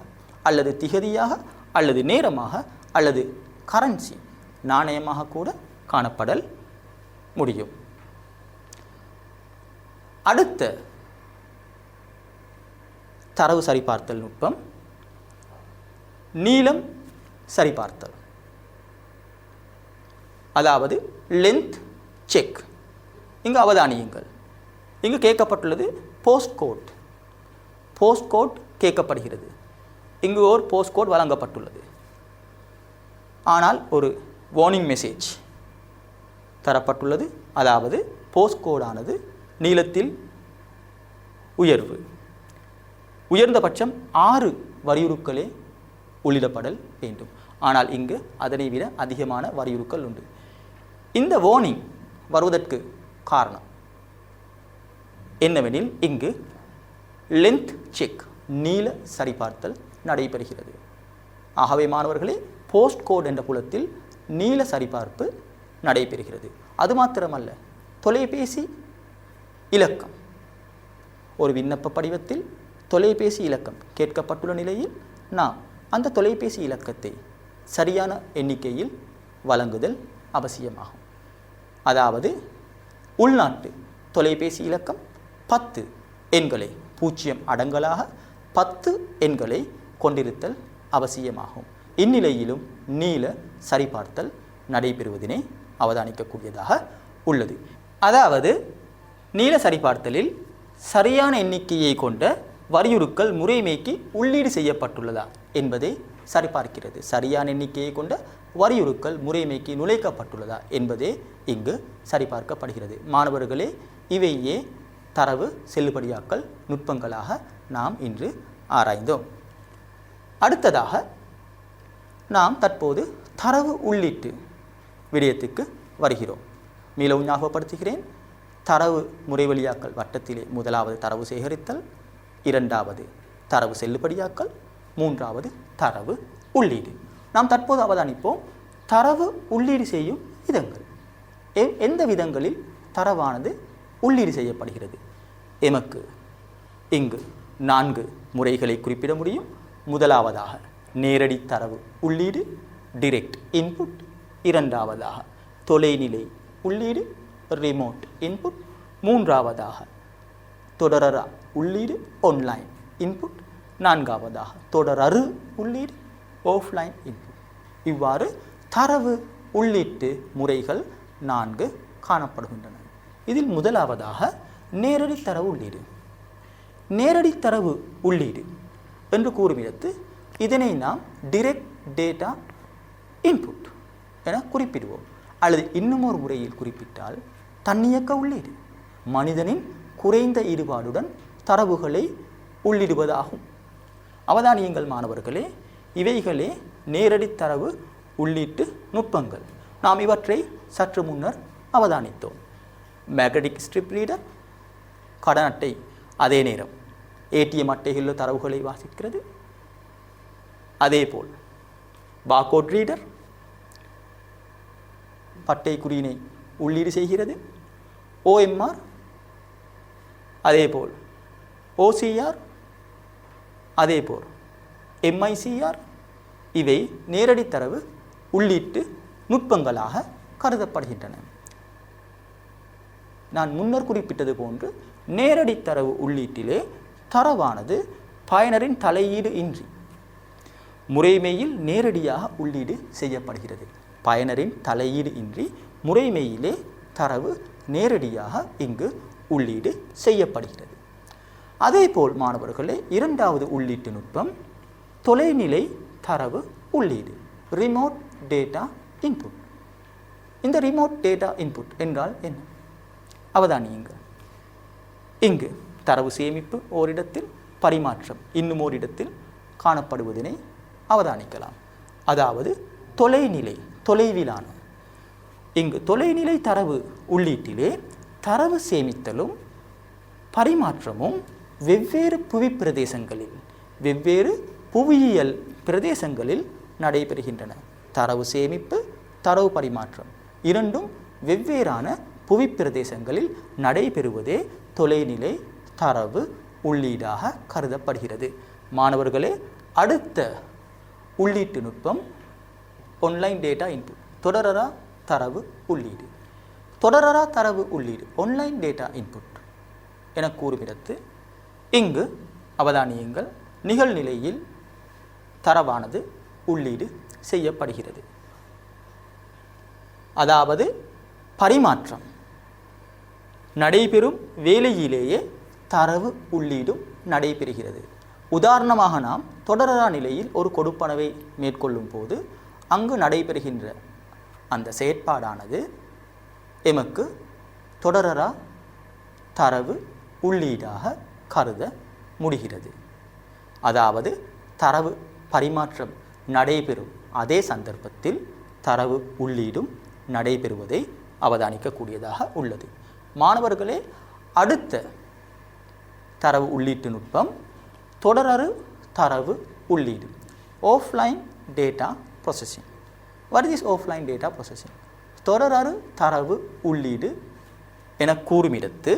அல்லது திகதியாக அல்லது நேரமாக அல்லது கரன்சி நாணயமாக கூட காணப்படல் முடியும். அடுத்த தரவு சரிபார்த்தல் நுட்பம் நீளம் சரிபார்த்தல். அதாவது லென்த் செக். இங்கு அவதானியுங்கள், இங்கு கேட்கப்பட்டுள்ளது போஸ்ட் கோட். போஸ்ட் கோட் கேட்கப்படுகிறது. இங்கு ஒரு போஸ்ட் கோட் வழங்கப்பட்டுள்ளது. ஆனால் ஒரு வார்னிங் மெசேஜ் தரப்பட்டுள்ளது. அதாவது போஸ்ட் கோடானது நீளத்தில் உயர்வு, உயர்ந்தபட்சம் 6 வரியுருக்களே உள்ளிடப்படல் வேண்டும். ஆனால் இங்கு அதனை விட அதிகமான வரியுருக்கள் உண்டு. இந்த வார்னிங் வருவதற்கு காரணம் என்னவெனில், இங்கு லென்த் செக் நீள சரிபார்த்தல் நடைபெறுகிறது. ஆகவே மாணவர்களே, போஸ்ட் கோட் என்ற புலத்தில் நீள சரிபார்ப்பு நடைபெறுகிறது. அது மாத்திரமல்ல, தொலைபேசி இலக்கம், ஒரு விண்ணப்ப படிவத்தில் தொலைபேசி இலக்கம் கேட்கப்பட்டுள்ள நிலையில் நாம் அந்த தொலைபேசி இலக்கத்தை சரியான எண்ணிக்கையில் வழங்குதல் அவசியமாகும். அதாவது உள்நாட்டு தொலைபேசி இலக்கம் 10 எண்களை 0 அடங்கலாக 10 எண்களை கொண்டிருத்தல் அவசியமாகும். இந்நிலையிலும் நீள சரிபார்த்தல் நடைபெறுவதனை அவதானிக்கக்கூடியதாக உள்ளது. அதாவது நீள சரிபார்த்தலில் சரியான எண்ணிக்கையை கொண்ட வரியுருக்கள் முறைமைக்கு உள்ளீடு செய்யப்பட்டுள்ளதா என்பதை சரிபார்க்கிறது. சரியான எண்ணிக்கையை கொண்ட வரியுருக்கள் முறைமைக்கு நுழைக்கப்பட்டுள்ளதா என்பதே இங்கு சரிபார்க்கப்படுகிறது. மாணவர்களே, இவையே தரவு செல்லுபடியாக்கல் நுட்பங்களாக நாம் இன்று ஆராய்ந்தோம். அடுத்ததாக நாம் தற்போது தரவு உள்ளீட்டு விடயத்துக்கு வருகிறோம். மீளவும் ஞாபகப்படுத்துகிறேன். தரவு முறைவழியாக்கல் வட்டத்திலே முதலாவது தரவு சேகரித்தல், இரண்டாவது தரவு செல்லுபடியாக்கல், மூன்றாவது தரவு உள்ளீடு. நாம் தற்போது அவதானிப்போம் தரவு உள்ளீடு செய்யும் விதங்கள். எந்த விதங்களில் தரவானது உள்ளீடு செய்யப்படுகிறது. எமக்கு இங்கு 4 முறைகளை குறிப்பிட முடியும். முதலாவதாக நேரடி தரவு உள்ளீடு டிரெக்ட் இன்புட், இரண்டாவதாக தொலைநிலை உள்ளீடு ரிமோட் இன்புட், மூன்றாவதாக தொடரா உள்ளீடு ஆன்லைன் இன்புட், நான்காவதாக தொடரறு உள்ளீடு ஆஃப்லைன் இன்புட். இவ்வாறு தரவு உள்ளீட்டு முறைகள் 4 காணப்படுகின்றன. இதில் முதலாவதாக நேரடி தரவு உள்ளீடு. நேரடி தரவு உள்ளீடு என்று கூறுமிடத்து இதனை நாம் டிரெக்ட் டேட்டா இன்புட் என குறிப்பிடுவோம். அல்லது இன்னும் ஒரு முறையில் குறிப்பிட்டால் தன்னியக்க உள்ளீடு, மனிதனின் குறைந்த ஈடுபாடுடன் தரவுகளை உள்ளிடுவதாகும். அவதானியுங்கள் மாணவர்களே, இவைகளே நேரடி தரவு உள்ளீட்டு நுட்பங்கள். நாம் இவற்றை சற்று முன்னர் அவதானித்தோம். மேக்னெட்டிக் ஸ்ட்ரிப் ரீடர் கடன் அட்டை அதே நேரம் ஏடிஎம் அட்டைகளில் தரவுகளை வாசிக்கிறது. அதேபோல் பார்கோட் ரீடர் பட்டை குறியினை உள்ளீடு செய்கிறது. ஓஎம்ஆர் அதேபோல் ஓசிஆர் அதேபோல் எம்ஐசிஆர் இவை நேரடி தரவு உள்ளீட்டு நுட்பங்களாக கருதப்படுகின்றன. நான் முன்னர் குறிப்பிட்டது போன்று நேரடி தரவு உள்ளீட்டிலே தரவானது பயனரின் தலையீடு இன்றி முறைமையில் நேரடியாக உள்ளீடு செய்யப்படுகிறது. பயனரின் தலையீடு இன்றி முறைமையிலே தரவு நேரடியாக இங்கு உள்ளீடு செய்யப்படுகிறது. அதேபோல் மாணவர்களே, இரண்டாவது உள்ளீட்டு நுட்பம் தொலைநிலை தரவு உள்ளீடு ரிமோட் டேட்டா இன்புட். இந்த ரிமோட் டேட்டா இன்புட் என்றால் என்ன? அவதானியுங்கள். இங்கு தரவு சேமிப்பு ஓரிடத்தில், பரிமாற்றம் இன்னும் ஓரிடத்தில் காணப்படுவதனை அவதானிக்கலாம். அதாவது தொலைநிலை, தொலைவிலான. இங்கு தொலைநிலை தரவு உள்ளீட்டிலே தரவு சேமித்தலும் பரிமாற்றமும் வெவ்வேறு புவி பிரதேசங்களில், வெவ்வேறு புவியியல் பிரதேசங்களில் நடைபெறுகின்றன. தரவு சேமிப்பு, தரவு பரிமாற்றம் இரண்டும் வெவ்வேறான புவி பிரதேசங்களில் நடைபெறுவதே தொலைநிலை தரவு உள்ளீடாக கருதப்படுகிறது. மாணவர்களே, அடுத்த உள்ளீட்டு நுட்பம் ஆன்லைன் டேட்டா இன்புட் தொடரா தரவு உள்ளீடு. தொடரா தரவு உள்ளீடு ஆன்லைன் டேட்டா இன்புட் என கூறுகிறது. இங்கு அவதானியுங்கள், நிகழ்நிலையில் தரவானது உள்ளீடு செய்யப்படுகிறது. அதாவது பரிமாற்றம் நடைபெறும் வேலையிலேயே தரவு உள்ளீடும் நடைபெறுகிறது. உதாரணமாக நாம் தொடரா நிலையில் ஒரு கொடுப்பனவை மேற்கொள்ளும் போது அங்கு நடைபெறுகின்ற அந்த செயற்பாடானது எமக்கு தொடரா தரவு உள்ளீடாக கருத முடிகிறது. அதாவது தரவு பரிமாற்றம் நடைபெறும் அதே சந்தர்ப்பத்தில் தரவு உள்ளீடும் நடைபெறுவதை அவதானிக்கக்கூடியதாக உள்ளது. மாணவர்களே, அடுத்த தரவு உள்ளீட்டு நுட்பம் தொடரறு தரவு உள்ளீடு offline data processing. What is offline data processing? தொடரறு தரவு உள்ளீடு என கூறுமிடத்து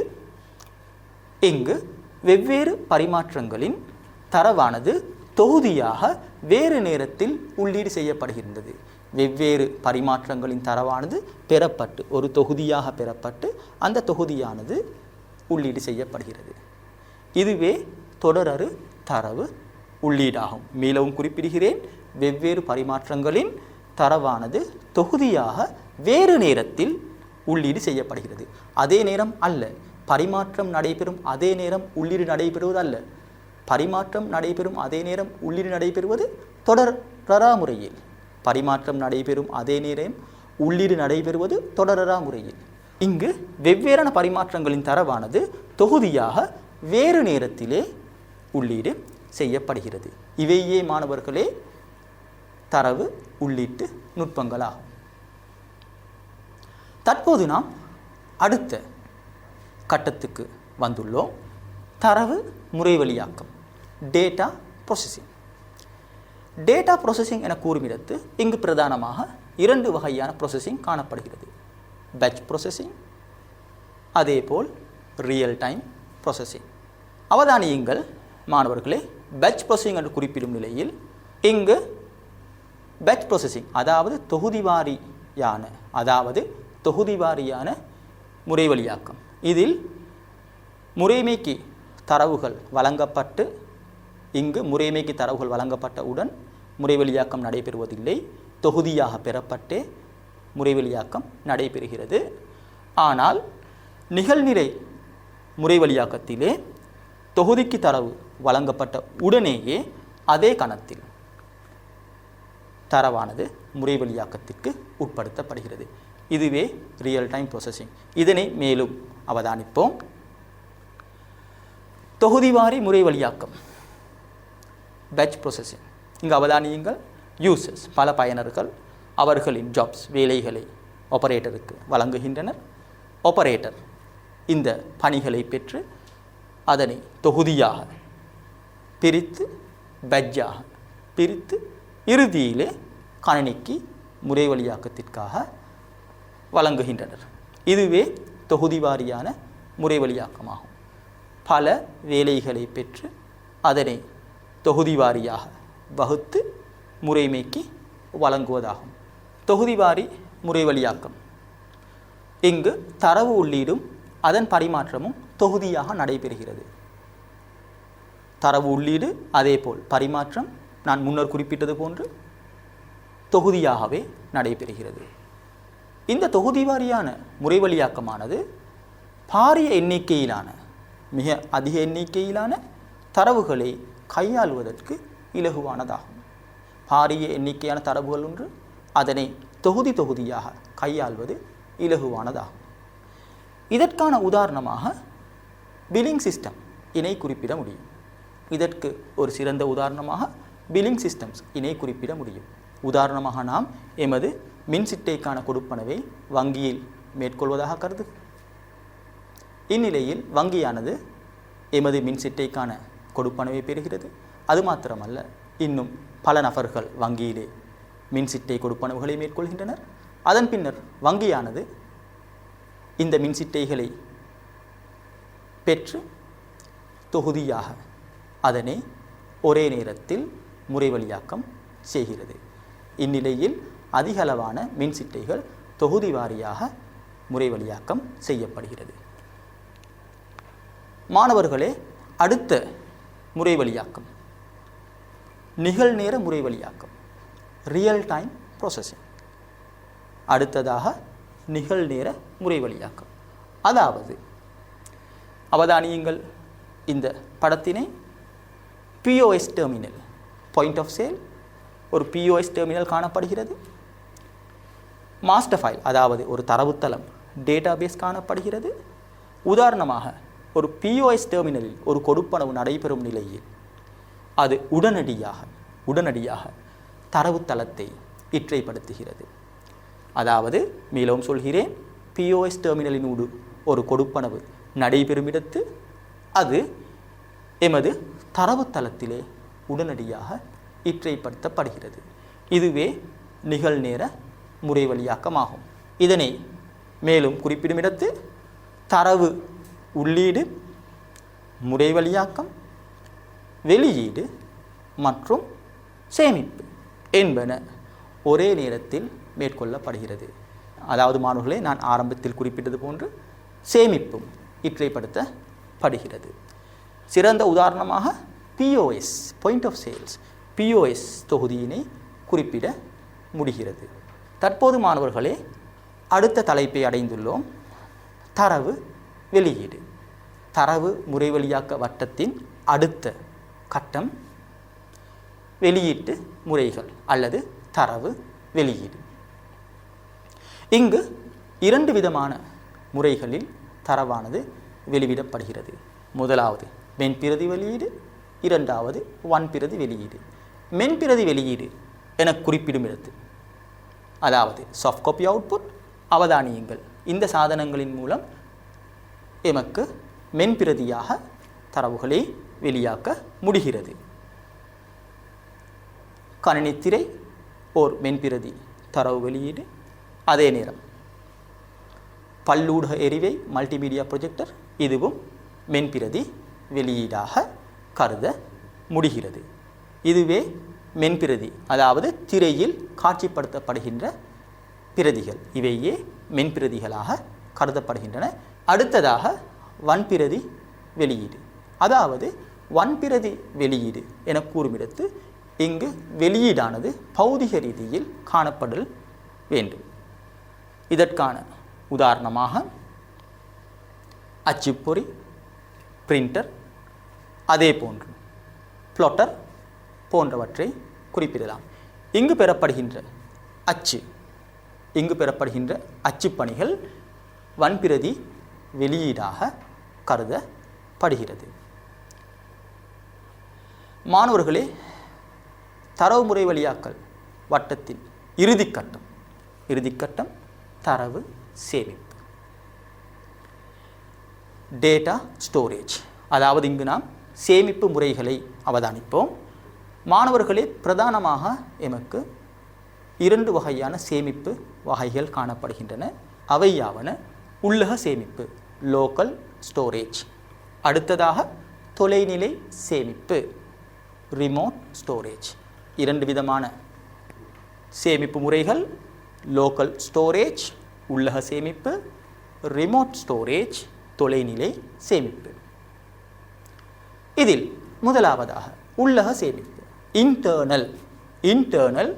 இங்கு வெவ்வேறு பரிமாற்றங்களின் தரவானது தொகுதியாக வேறு நேரத்தில் உள்ளீடு செய்யப்படுகின்றது. வெவ்வேறு பரிமாற்றங்களின் தரவானது பெறப்பட்டு ஒரு தொகுதியாக பெறப்பட்டு அந்த தொகுதியானது உள்ளீடு செய்யப்படுகிறது. இதுவே தொடரறு தரவு உள்ளீடாகும். மீளவும் குறிப்பிடுகிறேன், வெவ்வேறு பரிமாற்றங்களின் தரவானது தொகுதியாக வேறு நேரத்தில் உள்ளீடு செய்யப்படுகிறது. அதே நேரம் அல்ல, பரிமாற்றம் நடைபெறும் அதே நேரம் உள்ளீடு நடைபெறுவது அல்ல. பரிமாற்றம் நடைபெறும் அதே நேரம் உள்ளீடு நடைபெறுவது தொடரா முறையில். பரிமாற்றம் நடைபெறும் அதே நேரம் உள்ளீடு நடைபெறுவது தொடரா முறையில். இங்கு வெவ்வேறான பரிமாற்றங்களின் தரவானது தொகுதியாக வேறு நேரத்திலே உள்ளீடு செய்யப்படுகிறது. இவையே மாணவர்களே தரவு உள்ளீட்டு நுட்பங்களாகும். தற்போது நாம் அடுத்த கட்டத்துக்கு வந்துள்ளோம். தரவு முறைவழியாக்கம் டேட்டா ப்ராசஸிங். டேட்டா ப்ராசஸிங் என கூறுமிடத்து இங்கு பிரதானமாக 2 வகையான ப்ராசஸிங் காணப்படுகிறது. பேட்ச் ப்ராசஸிங், அதேபோல் ரியல் டைம் ப்ராசஸிங். அவதானியுங்கள் மாணவர்களே, பேட்ச் ப்ராசஸிங் என்று குறிப்பிடும் நிலையில் இங்கு பேட்ச் ப்ராசஸிங் அதாவது தொகுதிவாரியான முறைவழியாக்கம். இதில் முறைமைக்கு தரவுகள் வழங்கப்பட்டு இங்கு முறைமைக்கு தரவுகள் வழங்கப்பட்டவுடன் முறைவழியாக்கம் நடைபெறுவதில்லை. தொகுதியாக பெறப்பட்டே முறைவழியாக்கம் நடைபெறுகிறது. ஆனால் நிகழ்நிலை முறைவழியாக்கத்திலே தொகுதிக்கு தரவு வழங்கப்பட்ட உடனேயே அதே கணத்தில் தரவானது முறைவழியாக்கத்திற்கு உட்படுத்தப்படுகிறது. இதுவே ரியல் டைம் ப்ராசஸிங். இதனை மேலும் அவதானிப்போம். தொகுதிவாரி முறைவழியாக்கம் பேட்ச் ப்ராசஸிங். இங்கு அவதானியுங்கள், யூசர்ஸ் பல பயனர்கள் அவர்களின் ஜாப்ஸ் வேலைகளை ஆபரேட்டருக்கு வழங்குகின்றனர். ஆபரேட்டர் இந்த பணிகளை பெற்று அதனை தொகுதியாக பிரித்து பேட்சாக பிரித்து இறுதியிலே கணினிக்கு முறைவழியாக்கத்திற்காக வழங்குகின்றனர். இதுவே தொகுதிவாரியான முறைவழியாக்கமாகும். பல வேலைகளை பெற்று அதனை தொகுதிவாரியாக வகுத்து முறைமைக்கு வழங்குவதாகும். தொகுதிவாரி முறைவழியாக்கம் இங்கு தரவு உள்ளீடும் அதன் பரிமாற்றமும் தொகுதியாக நடைபெறுகிறது. தரவு உள்ளீடு அதேபோல் பரிமாற்றம் நான் முன்னர் குறிப்பிட்டது போன்று தொகுதியாகவே நடைபெறுகிறது. இந்த தொகுதிவாரியான முறைவழியாக்கமானது பாரிய எண்ணிக்கையிலான மிக அதிக எண்ணிக்கையிலான தரவுகளை கையாளுவதற்கு இலகுவானதாகும். பாரிய எண்ணிக்கையான தரவுகள் ஒன்று அதனை தொகுதியாக கையாள்வது இலகுவானதாகும். இதற்கான உதாரணமாக பில்லிங் சிஸ்டம் இணை குறிப்பிட முடியும். இதற்கு ஒரு சிறந்த உதாரணமாக பில்லிங் சிஸ்டம்ஸ் இணை குறிப்பிட முடியும். உதாரணமாக நாம் எமது மின்சிட்டைக்கான கொடுப்பனவை வங்கியில் மேற்கொள்வதாக கருது. இந்நிலையில் வங்கியானது எமது மின்சிட்டைக்கான கொடுப்பனவை பெறுகிறது. அது மாத்திரமல்ல, இன்னும் பல நபர்கள் வங்கியிலே மின்சிட்டை கொடுப்பனவுகளை மேற்கொள்கின்றனர். அதன் பின்னர் வங்கியானது இந்த மின்சிட்டைகளை பெற்று தொகுதியாக அதனை ஒரே நேரத்தில் முறைவழியாக்கம் செய்கிறது. இந்நிலையில் அதிகளவான மின்சிட்டைகள் தொகுதி வாரியாக முறைவழியாக்கம் செய்யப்படுகிறது. மாணவர்களே, அடுத்த முறைவழியாக்கம் நிகழ்நேர முறைவழியாக்கம், ரியல் டைம் ப்ராசஸிங். அடுத்ததாக நிகழ்நேர முறைவழியாக்கம். அதாவது அவதானியுங்கள் இந்த படத்தினை. POS terminal, point of sale, ஒரு பிஓஎஸ் டெர்மினல் காணப்படுகிறது. மாஸ்டர் ஃபைல் அதாவது ஒரு தரவுத்தளம் டேட்டாபேஸ் காணப்படுகிறது. உதாரணமாக ஒரு பிஓஎஸ் டெர்மினலில் ஒரு கொடுப்பனவு நடைபெறும் நிலையில் அது உடனடியாக தரவுத்தளத்தை இற்றைப்படுத்துகிறது. அதாவது மீளவும் சொல்கிறேன், பிஓஎஸ் டெர்மினலினூடு ஒரு கொடுப்பனவு நடைபெறும் இடத்து அது எமது தரவுத்தளத்திலே உடனடியாக இற்றைப்படுத்தப்படுகிறது. இதுவே நிகழ்நேர முறைவழியாக்கமாகும். இதனை மேலும் குறிப்பிடும் இடத்து தரவு உள்ளீடு, முறைவழியாக்கம், வெளியீடு மற்றும் சேமிப்பு என்பன ஒரே நேரத்தில் மேற்கொள்ளப்படுகிறது. அதாவது மாணவர்களே, நான் ஆரம்பத்தில் குறிப்பிட்டது போன்று சேமிப்பும் இற்றைப்படுத்தப்படுகிறது. சிறந்த உதாரணமாக POS, point of sales, POS தொகுதியினை குறிப்பிட முடிகிறது. தற்போது மாணவர்களே, அடுத்த தலைப்பை அடைந்துள்ளோம். தரவு வெளியீடு. தரவு முறைவழியாக்க வட்டத்தின் அடுத்த கட்டம் வெளியீட்டு முறைகள் அல்லது தரவு வெளியீடு. இங்கு இரண்டு விதமான முறைகளில் தரவானது வெளியிடப்படுகிறது. முதலாவது மென்பிரதி வெளியீடு, இரண்டாவது வன்பிரதி வெளியீடு. மென்பிரதி வெளியீடு என குறிப்பிடும் இடத்து அதாவது சாஃப்ட் காப்பி அவுட்புட். அவதானியுங்கள், இந்த சாதனங்களின் மூலம் எமக்கு மென்பிரதியாக தரவுகளை வெளியாக்க முடிகிறது. கணினித்திரை ஓர் மென்பிரதி தரவு வெளியீடு. அதே நேரம் பல்லூடக எரிவை மல்டிமீடியா ப்ரொஜெக்டர், இதுவும் மென்பிரதி வெளியீடாக கருத முடிகிறது. இதுவே மென்பிரதி, அதாவது திரையில் காட்சிப்படுத்தப்படுகின்ற பிரதிகள், இவையே மென்பிரதிகளாக கருதப்படுகின்றன. அடுத்ததாக வன்பிரதி வெளியீடு, அதாவது வன்பிரதி வெளியீடு என கூறுமிடத்து இங்கு வெளியீடானது பௌதிக ரீதியில் காணப்படல் வேண்டும். இதற்கான உதாரணமாக அச்சுப்பொறி, பிரிண்டர், அதே போன்று பிளாட்டர் போன்றவற்றை குறிப்பிடலாம். இங்கு பெறப்படுகின்ற அச்சுப்பணிகள் வன்பிரதி வெளியீடாக கருதப்படுகிறது. மாணவர்களே, தரவு முறை வழியாக்கல் வட்டத்தின் இறுதிக்கட்டம் தரவு சேமிப்பு, டேட்டா ஸ்டோரேஜ். அதாவது இங்கு நாம் சேமிப்பு முறைகளை அவதானிப்போம். மாணவர்களே, பிரதானமாக எமக்கு 2 வகையான சேமிப்பு வகைகள் காணப்படுகின்றன. அவையாவன உள்ளக சேமிப்பு, லோக்கல் ஸ்டோரேஜ். அடுத்ததாக தொலைநிலை சேமிப்பு, ரிமோட் ஸ்டோரேஜ். 2 விதமான சேமிப்பு முறைகள், லோக்கல் ஸ்டோரேஜ் உள்ளக சேமிப்பு, ரிமோட் ஸ்டோரேஜ் தொலைநிலை சேமிப்பு. இதில் முதலாவதாக உள்ளக சேமிப்பு, இன்டர்னல்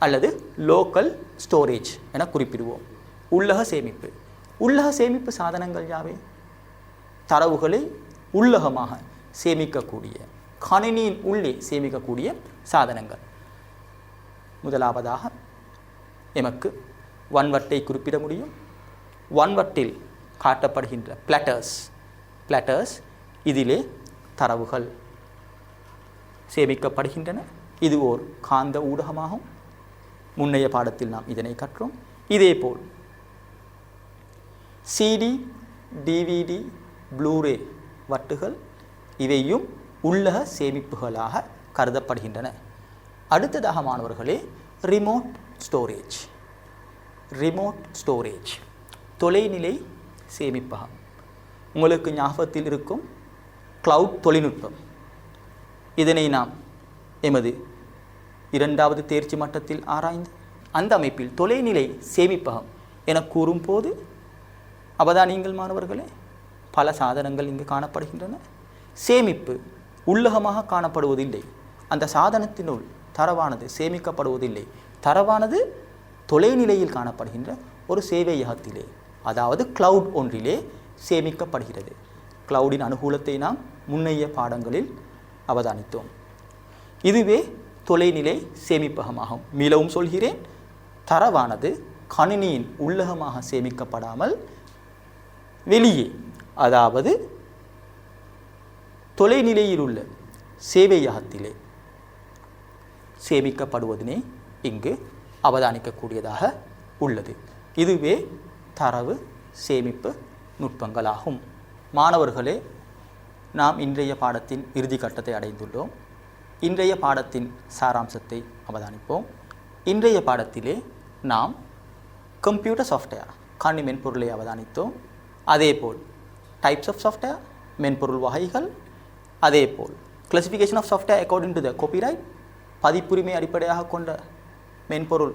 அல்லது லோக்கல் ஸ்டோரேஜ் என குறிப்பிடுவோம். உள்ளக சேமிப்பு சாதனங்கள் யாவை? தரவுகளை உள்ளகமாக சேமிக்கக்கூடிய, கணினியின் உள்ளே சேமிக்கக்கூடிய சாதனங்கள். முதலாவதாக எமக்கு வன்வட்டை குறிப்பிட முடியும். வன்வட்டில் காட்டப்படுகின்ற பிளாட்டர்ஸ், இதிலே தரவுகள் சேமிக்கப்படுகின்றன. இது ஓர் காந்த ஊடகமாகும். முன்னைய பாடத்தில் நாம் இதனை கற்றோம். இதேபோல் சிடி, டிவிடி, ப்ளூரே வட்டுகள் இவையும் உள்ளக சேமிப்புகளாக கருதப்படுகின்றன. அடுத்ததாக மாணவர்களே, ரிமோட் ஸ்டோரேஜ் தொலைநிலை சேமிப்பகம். உங்களுக்கு ஞாபகத்தில் இருக்கும் கிளவுட் தொழில்நுட்பம். இதனை நாம் எமது 2வது தேர்ச்சி மட்டத்தில் ஆராய்ந்து அந்த அமைப்பில் தொலைநிலை சேமிப்பகம் என கூறும்போது அவதானியுங்கள் மாணவர்களே, பல சாதனங்கள் இங்கு காணப்படுகின்றன. சேமிப்பு உள்ளகமாக காணப்படுவதில்லை. அந்த சாதனத்தினுள் தரவானது சேமிக்கப்படுவதில்லை. தரவானது தொலைநிலையில் காணப்படுகின்ற ஒரு சேவையகத்திலே, அதாவது கிளவுட் ஒன்றிலே சேமிக்கப்படுகிறது. கிளவுடின் அனுகூலத்தை நாம் முன்னைய பாடங்களில் அவதானித்தோம். இதுவே தொலைநிலை சேமிப்பகமாகும். மீளவும் சொல்கிறேன், தரவானது கணினியின் உள்ளகமாக சேமிக்கப்படாமல் வெளியே, அதாவது தொலைநிலையில் உள்ள சேவையகத்திலே சேமிக்கப்படுவதனை இங்கு அவதானிக்கக்கூடியதாக உள்ளது. இதுவே தரவு சேமிப்பு நுட்பங்களாகும். மாணவர்களே, நாம் இன்றைய பாடத்தின் இறுதி கட்டத்தை அடைந்துள்ளோம். இன்றைய பாடத்தின் சாராம்சத்தை அவதானிப்போம். இன்றைய பாடத்திலே நாம் கம்ப்யூட்டர் சாஃப்ட்வேர், கணினி மென்பொருளை அவதானித்தோம். அதேபோல் டைப்ஸ் ஆஃப் சாஃப்ட்வேர், மென்பொருள் வகைகள், அதேபோல் classification of software according to the copyright, பதிப்புரிமை அடிப்படையாக கொண்ட மென்பொருள்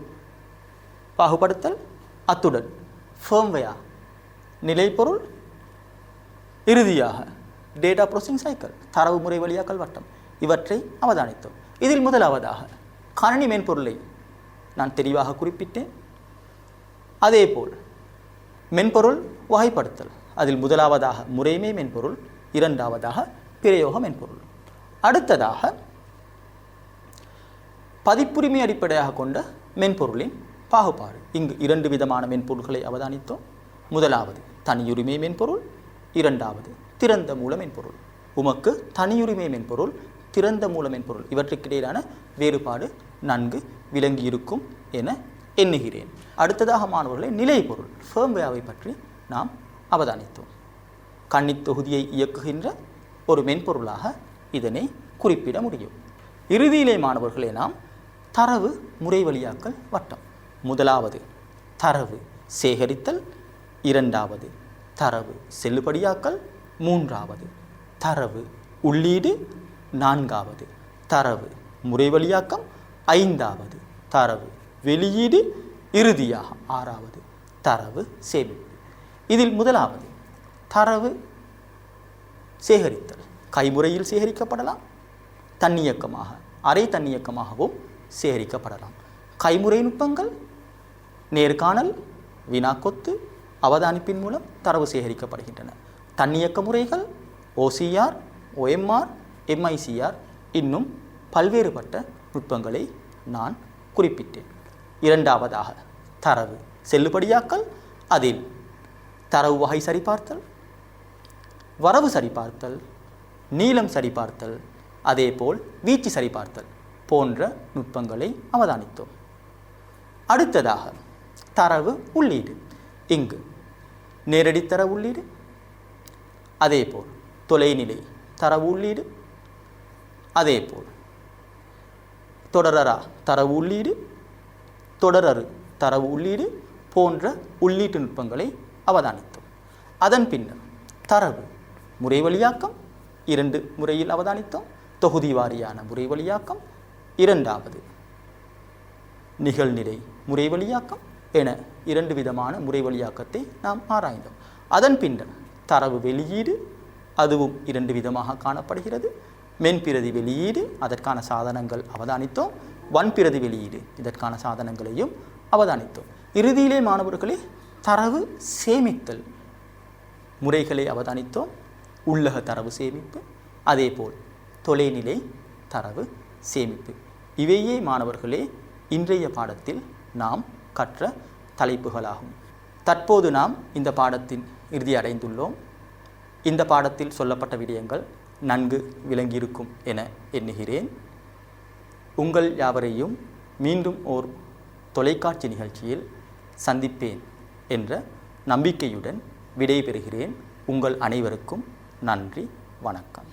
பாகுபடுத்தல், அத்துடன் ஃபர்ம்வேர், நிலைப்பொருள், இறுதியாக டேட்டா ப்ரோசஸிங் சைக்கிள், தரவு முறை வழியாக்கல் வட்டம், இவற்றை அவதானித்தோம். இதில் முதலாவதாக கணினி மென்பொருளை நான் தெளிவாக குறிப்பிட்டேன். அதேபோல் மென்பொருள் வகைப்படுத்தல், அதில் முதலாவதாக முறைமை மென்பொருள், 2வதாக பிரயோக மென்பொருள். அடுத்ததாக பதிப்புரிமை அடிப்படையாக கொண்ட மென்பொருளின் பாகுபாடு. இங்கு 2 விதமான மென்பொருள்களை அவதானித்தோம். முதலாவது தனியுரிமை மென்பொருள், 2வது திறந்த மூல மென்பொருள். உமக்கு தனியுரிமை மென்பொருள், திறந்த மூல மென்பொருள் இவற்றுக்கிடையிலான வேறுபாடு நன்கு விளங்கியிருக்கும் என எண்ணுகிறேன். அடுத்ததாக மாணவர்களை நிலைப்பொருள், ஃபர்ம்வேரை பற்றி நாம் அவதானித்தோம். கணினி தொகுதியை இயக்குகின்ற ஒரு மென்பொருளாக இதனை குறிப்பிட முடியும். இறுதியிலே மாணவர்களே, நாம் தரவு முறை வழியாக்கல் வட்டம். முதலாவது தரவு சேகரித்தல், இரண்டாவது தரவு செல்லுபடியாக்கல், மூன்றாவது தரவு உள்ளீடு, நான்காவது தரவு முறைவழியாக்கம், ஐந்தாவது தரவு வெளியீடு, இறுதியாக ஆறாவது தரவு சேமிப்பு. இதில் முதலாவது தரவு சேகரித்தல் கைமுறையில் சேகரிக்கப்படலாம், தன்னியக்கமாக அரை தன்னியக்கமாகவும் சேகரிக்கப்படலாம். கைமுறை நுட்பங்கள் நேர்காணல், வினாக்கொத்து, அவதானிப்பின் மூலம் தரவு சேகரிக்கப்படுகின்றன. தன்னியக்க முறைகள் OCR, OMR, MICR இன்னும் பல்வேறுபட்ட நுட்பங்களை நான் குறிப்பிட்டேன். இரண்டாவதாக தரவு செல்லுபடியாக்கல், அதில் தரவு வகை சரிபார்த்தல், வரவு சரிபார்த்தல், நீளம் சரிபார்த்தல், அதேபோல் வீச்சு சரிபார்த்தல் போன்ற நுட்பங்களை அவதானித்தோம். அடுத்ததாக தரவு உள்ளீடு. இங்கு நேரடி தரவு உள்ளீடு, அதேபோல் தொலைநிலை தரவு உள்ளீடு, அதேபோல் தொடரறா தரவு உள்ளீடு, தொடரறு தரவு உள்ளீடு போன்ற உள்ளீட்டு நுட்பங்களை அவதானித்தோம். அதன் பின்னர் தரவு முறைவழியாக்கம் 2 முறையில் அவதானித்தோம். தொகுதி வாரியான முறைவழியாக்கம், இரண்டாவது நிகழ்நிலை முறைவழியாக்கம் என 2 விதமான முறைவழியாக்கத்தை நாம் ஆராய்ந்தோம். அதன் பின்னர் தரவு வெளியீடு, அதுவும் 2 விதமாக காணப்படுகிறது. மென்பிரதி வெளியீடு, அதற்கான சாதனங்கள் அவதானித்தோம். வன்பிரதி வெளியீடு, இதற்கான சாதனங்களையும் அவதானித்தோம். இறுதியிலே மாணவர்களே தரவு சேமித்தல் முறைகளை அவதானித்தோம். உள்ளக தரவு சேமிப்பு, அதேபோல் தொலைநிலை தரவு சேமிப்பு. இவையே மாணவர்களே இன்றைய பாடத்தில் நாம் கற்ற தலைப்புகளாகும். தற்போது நாம் இந்த பாடத்தின் இறுதி அடைந்துள்ளோம். இந்த பாடத்தில் சொல்லப்பட்ட விடயங்கள் நன்கு விளங்கியிருக்கும் என எண்ணுகிறேன். உங்கள் யாவரையும் மீண்டும் ஓர் தொலைக்காட்சி நிகழ்ச்சியில் சந்திப்பேன் என்ற நம்பிக்கையுடன் விடைபெறுகிறேன். உங்கள் அனைவருக்கும் நன்றி, வணக்கம்.